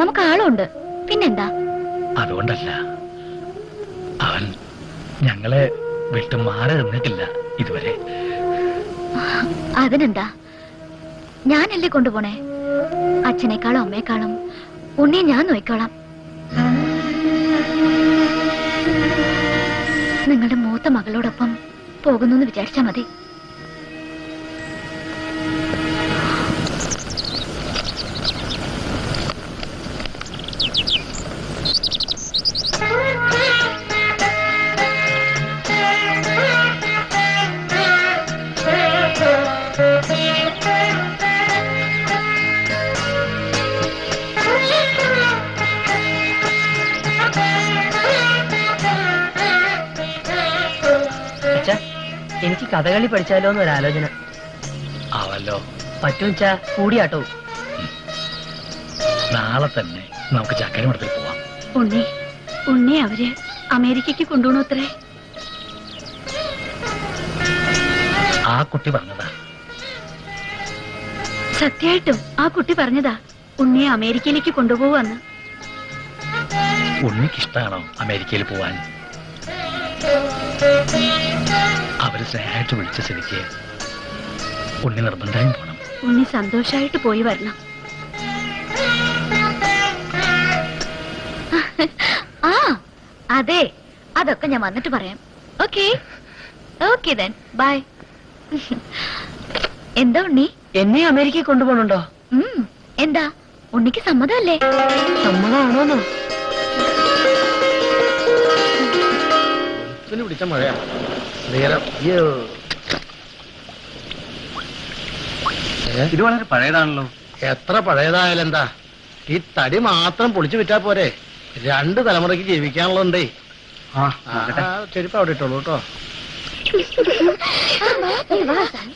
നമുക്ക് ആളുണ്ട്, പിന്നെന്താ? അതുകൊണ്ടല്ല, അവൻ ഞങ്ങളെ വിട്ടു മാറി നിന്നിട്ടില്ല ഇതുവരെ. അതിനെന്താ, ഞാനല്ലേ കൊണ്ടുപോണേ. അച്ഛനേക്കാളും അമ്മയെക്കാളും ഉണ്ണിയെ ഞാൻ നോക്കിക്കോളാം. നിങ്ങളുടെ മൂത്ത മകളോടൊപ്പം പോകുന്നു എന്ന് വിചാരിച്ചാ മതി. എനിക്ക് കഥകളി പഠിച്ചാലോ എന്നൊരാലോചന. ആവല്ലോ. പറ്റുവെച്ചാ കൂടിയാട്ടോ. നാളെ തന്നെ നമുക്ക് ചക്കരമഠത്തിൽ പോവാം. ഉണ്ണി അവര് അമേരിക്കക്ക് കൊണ്ടുപോകണു അത്രേ. ആ കുട്ടി പറഞ്ഞതാ. സത്യമായിട്ടും ആ കുട്ടി പറഞ്ഞതാ ഉണ്ണിയെ അമേരിക്കയിലേക്ക് കൊണ്ടുപോവാന്ന്. ഉണ്ണിക്കിഷ്ടാണോ അമേരിക്കയിൽ പോവാൻ? അവര് സ്നേഹമായിട്ട് വിളിച്ച സ്ഥിതിക്ക് ഉണ്ണി നിർബന്ധമായും പോണം. ഉണ്ണി സന്തോഷായിട്ട് പോയി വരണം. ആ അതെ, അതൊക്കെ ഞാൻ വന്നിട്ട് പറയാം. Okay okay then bye. എന്താ ഉണ്ണി, എന്നെ അമേരിക്കയിൽ കൊണ്ടുപോകണുണ്ടോ? എന്താ ഉണ്ണിക്ക് സമ്മതമല്ലേ? സമ്മതമാണോന്നോ? പിടിച്ച മഴയാ. ഇത് വളരെ പഴയതാണല്ലോ. എത്ര പഴയതായാലും എന്താ, ഈ തടി മാത്രം പൊളിച്ചു വിറ്റാ പോരെ. രണ്ട് തലമുറയ്ക്ക് ജീവിക്കാനുള്ളതുണ്ടേ. ആ ചെരുപ്പ് അവിടെ ഇട്ടോളൂ കേട്ടോ.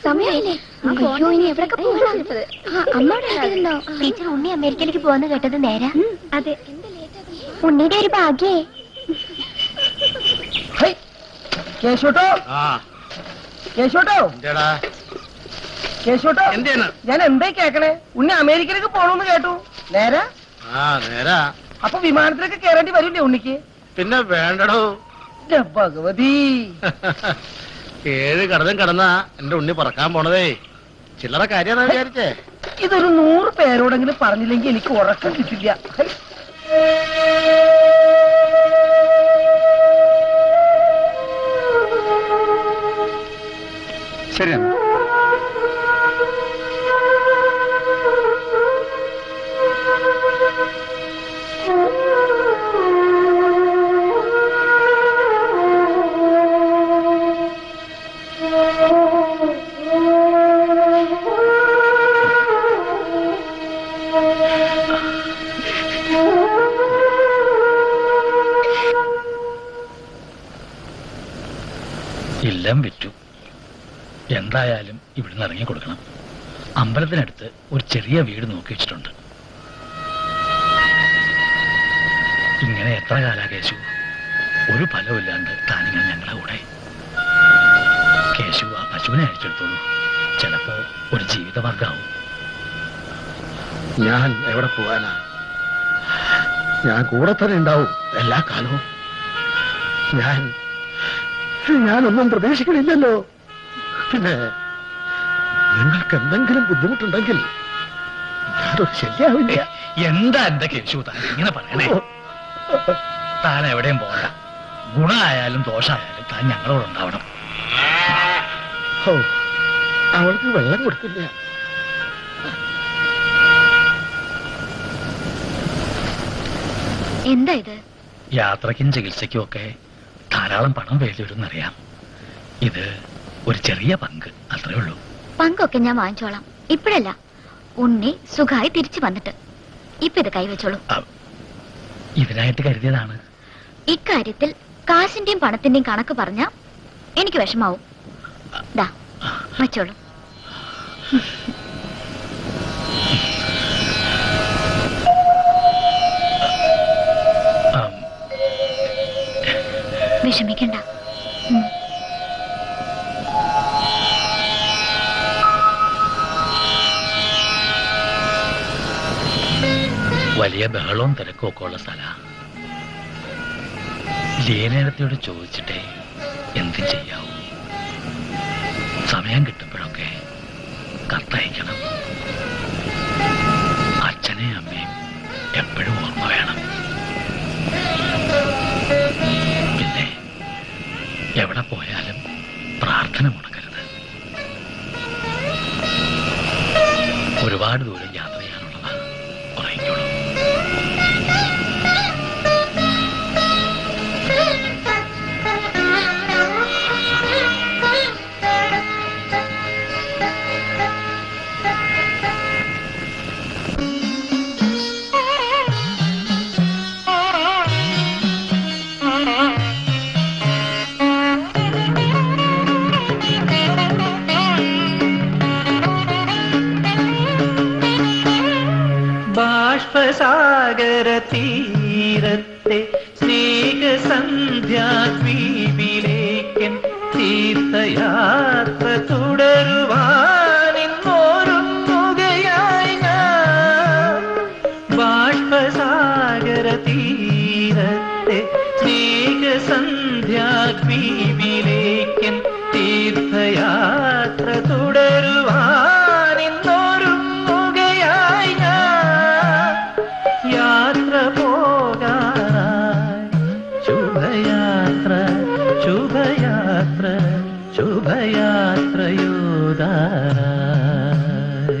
സമയമായില്ലേ? അയ്യോ, ഇനി എവിടൊക്കെ പോകണം? ടീച്ചർ ഉണ്ണി അമേരിക്കയിലേക്ക് പോകുന്ന കേട്ടത് നേരാ? അതെ. ഉണ്ണിയുടെ ഒരു ഭാഗ്യേ. കേശോട്ടോ, ആ കേശോട്ടോ, എന്തേടാ കേശോട്ടോ, എന്തേന്ന്? ഞാൻ എന്തായി കേക്കണേ? ഉണ്ണി അമേരിക്കയിലേക്ക് പോണോന്ന് കേട്ടു. നേരാ? ആ നേരാ. അപ്പൊ വിമാനത്തിലേക്ക് കയറേണ്ടി വരില്ലേ ഉണ്ണിക്ക്? പിന്നെ വേണ്ടടോ. ന്റെ ഭഗവതി, 7 കടലും കടന്നാ എന്റെ ഉണ്ണി പറക്കാൻ പോണതേ. ചില്ലറ കാര്യമാണ് വിചാരിച്ചേ. ഇതൊരു 100 പേരോടെങ്കിലും പറഞ്ഞില്ലെങ്കിൽ എനിക്ക് ഉറക്കം കിട്ടില്ല. ഹൈ. ശരി. എല്ലാം വിറ്റു. എന്തായാലും ഇവിടുന്ന് ഇറങ്ങി കൊടുക്കണം. അമ്പലത്തിനടുത്ത് ഒരു ചെറിയ വീട് നോക്കി വെച്ചിട്ടുണ്ട്. ഇങ്ങനെ എത്ര കാലാ കേശു? ഒരു ഫലമില്ലാണ്ട് താനിങ്ങനെ ഞങ്ങളുടെ കൂടെ. കേശു ആ പശുവിനെ അഴിച്ചെടുത്തോളൂ. ചിലപ്പോ ഒരു ജീവിതമാർഗാവും. ഞാൻ എവിടെ പോവാനാ? ഞാൻ കൂടെ തന്നെ ഉണ്ടാവും എല്ലാ കാലവും. ഞാനൊന്നും പ്രതീക്ഷിക്കണില്ലല്ലോ. പിന്നെ നിങ്ങൾക്ക് എന്തെങ്കിലും ബുദ്ധിമുട്ടുണ്ടെങ്കിൽ ഞാനൊരു ശല്യാവില്ല. എന്താ എന്റെ കേശു താൻ ഇങ്ങനെ പറയണേ? താൻ എവിടെയും പോകണ്ട. ഗുണമായാലും ദോഷമായാലും താൻ ഞങ്ങളോട് ഉണ്ടാവണം. ഓ, അവൾക്ക് വെള്ളം കൊടുക്കില്ല. എന്താ ഇത്? യാത്രയ്ക്കും ചികിത്സയ്ക്കും ഒക്കെ ധാരാളം പണം വേണ്ടി വരുമെന്നറിയാം. ഇത് ഒരു ചെറിയ പങ്ക്, അത്രേ ഉള്ളൂ. പങ്കൊക്കെ ഞാൻ വാങ്ങിച്ചോളാം. ഇപ്പോഴല്ല, ഉണ്ണി സുഖമായി തിരിച്ചു വന്നിട്ട്. ഇപ്പൊ ഇത് കൈവച്ചോളൂ. ഇതിനായിട്ട് കരുതിയതാണ്. ഇക്കാര്യത്തിൽ കാശിന്റെയും പണത്തിന്റെയും കണക്ക് പറഞ്ഞാ എനിക്ക് വിഷമാവും. ദാ വച്ചോളൂ. വിഷമിക്കണ്ട. വലിയ ബഹളവും തിരക്കും ഒക്കെ ഉള്ള സ്ഥല. ലീനേടത്തിയോട് ചോദിച്ചിട്ടേ എന്തും ചെയ്യാവൂ. സമയം കിട്ടുമ്പോഴൊക്കെ കത്തയക്കണം. അച്ഛനെയും അമ്മയും എപ്പോഴും ഓർമ്മ വേണം. പിന്നെ എവിടെ പോയാലും പ്രാർത്ഥന മുടക്കരുത്. ഒരുപാട് ദൂരം യാത്ര ചെയ്യാനുള്ളതാ. ഉറങ്ങിക്കോളൂ. ബാഷ്പസാഗര തീരത്തെ സ്നേഹസന്ധ്യാദ്വീപിലേക്കൻ തീർത്ഥയാത്ര തുടരുവാനിന്നോരുങ്ങുകയായി ഞാൻ. ബാഷ്പസാഗര തീരത്തെ സ്നേഹസന്ധ്യാദ്വീപിലേക്കൻ തീർത്ഥയാത്ര തുടരുവാനിന്നോരുങ്ങുകയായി ഞാൻ. യാത്ര പോകാനായി ശുഭയാത്ര ശുഭയാത്ര ശുഭയാത്രയോദാരായി.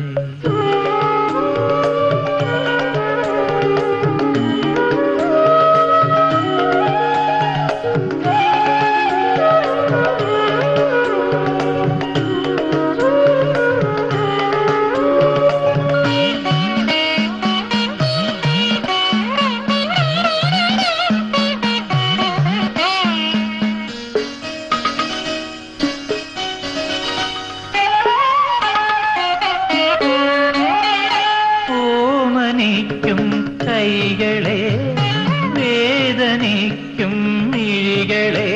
വേദനിക്കും മിഴികളെ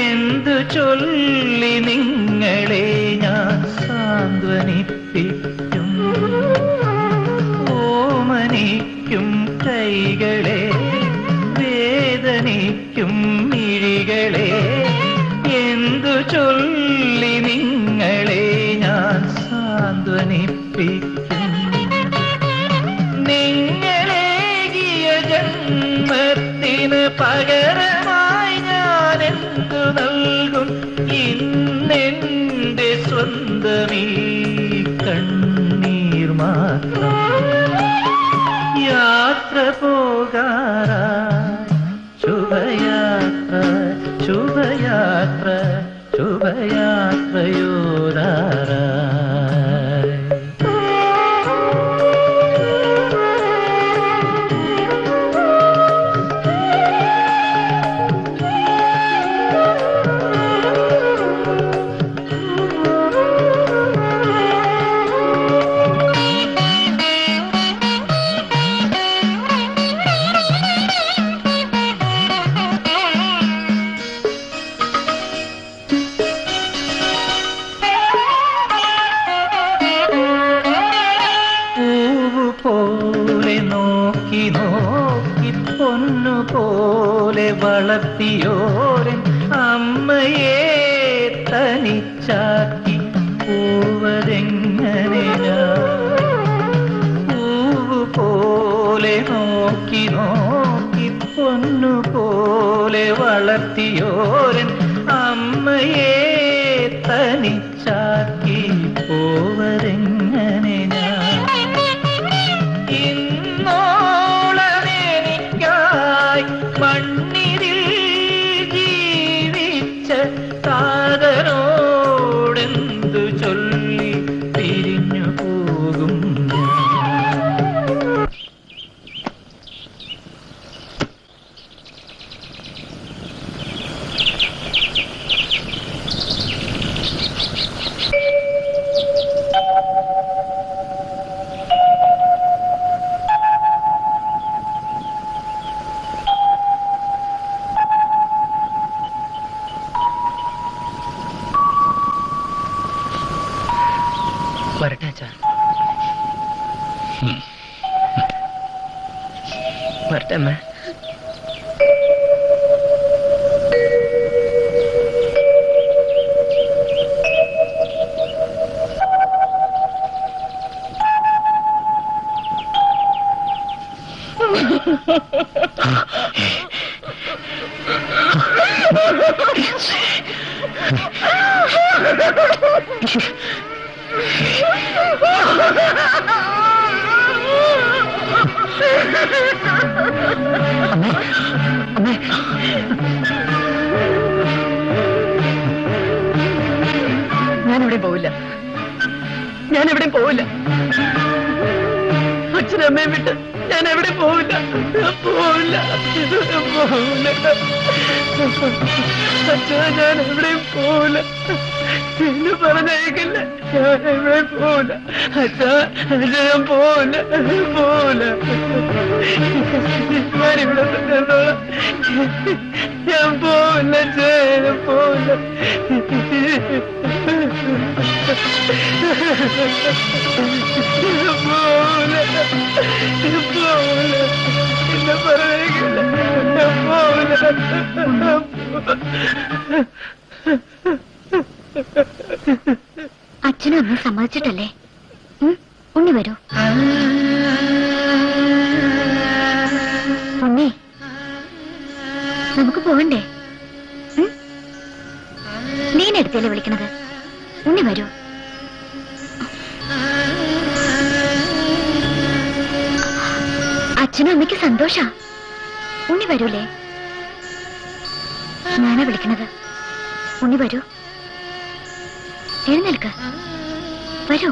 എന്തു ചൊല്ലി നിങ്ങളെ ഞാൻ സാന്ത്വനിപ്പിക്കും ഓമനിക്കും കൈകളെ വേദനിക്കും മിഴികളെ എന്തു ചൊല്ലി നിങ്ങളെ ഞാൻ സാന്ത്വനിപ്പിക്കും നിങ്ങളേകിയ ജന്മത്തിന് പകരമായി ഞാൻ എന്തു നൽകും ഇന്നെന്റെ സ്വന്തമീ കണ്ണീർ മാത്രം യാത്ര പോകാറായി ശുഭയാത്ര ശുഭയാത്ര ശുഭയാത്രയോരാറായി പോലെ നോക്കി നോക്കി പൊന്നു പോലെ വളർത്തിയോരൻ അമ്മയെ തനിച്ചാക്കി പോവതെങ്ങനെ പൂവ് പോലെ നോക്കി നോക്കി പൊന്നു പോലെ വളർത്തിയോരൻ അമ്മയെ തനിച്ചാക്കി പോവതെങ്ങനെ ഇന്നോളമെനിക്കായി മണ്ണിരിൽ ജീവിച്ച താതനോടെന്തു ചൊല്ലി പിരിഞ്ഞു പോകും വരട്ടെ അച്ഛാ വരട്ടെ അമ്മ ഞാനെവിടെയും പോവില്ല ഞാനെവിടെയും പോവില്ല അച്ഛനും അമ്മയും വിട്ട് ഞാൻ എവിടെ പോവില്ല പോവില്ല പോവില്ല അച്ഛാ ഞാൻ എവിടെയും പോവില്ല എന്നെ പറഞ്ഞയക്കില്ല ഞാൻ എവിടെയും പോവില്ല അച്ഛാ ഞാൻ പോവില്ല പോവില്ല ഞാനിവിടെ നിന്നോളാം ഞാൻ പോവില്ല അച്ഛാ ഞാൻ പോവില്ല പോവില്ല പോവില്ല എന്നെ പറഞ്ഞയക്കില്ല ഞാൻ പോവില്ല അച്ഛനും അമ്മയും സമ്മതിച്ചിട്ടല്ലേ ഉണ്ണി വരൂ ഉണ്ണി നമുക്ക് പോകണ്ടേ നീനെടുത്തല്ലേ വിളിക്കണത് ഉണ്ണി വരൂ അച്ഛനും അമ്മയ്ക്ക് സന്തോഷ ഉണ്ണി വരൂലേ ഞാനാ വിളിക്കണത് ഉണ്ണി വരൂ എഴുന്നേൽക്ക വരൂ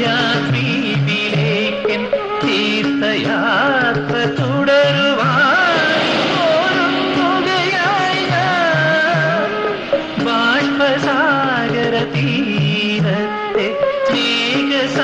സന്ധ്യാദ്വീപിലേക്കൻ തീർത്ഥയാത്ര തുടരുവാൻ ഒരുങ്ങുകയായി ഞാൻ. ബാഷ്പസാഗര തീരത്തെ സ്നേഹസന്ധ്യാദ്വീപ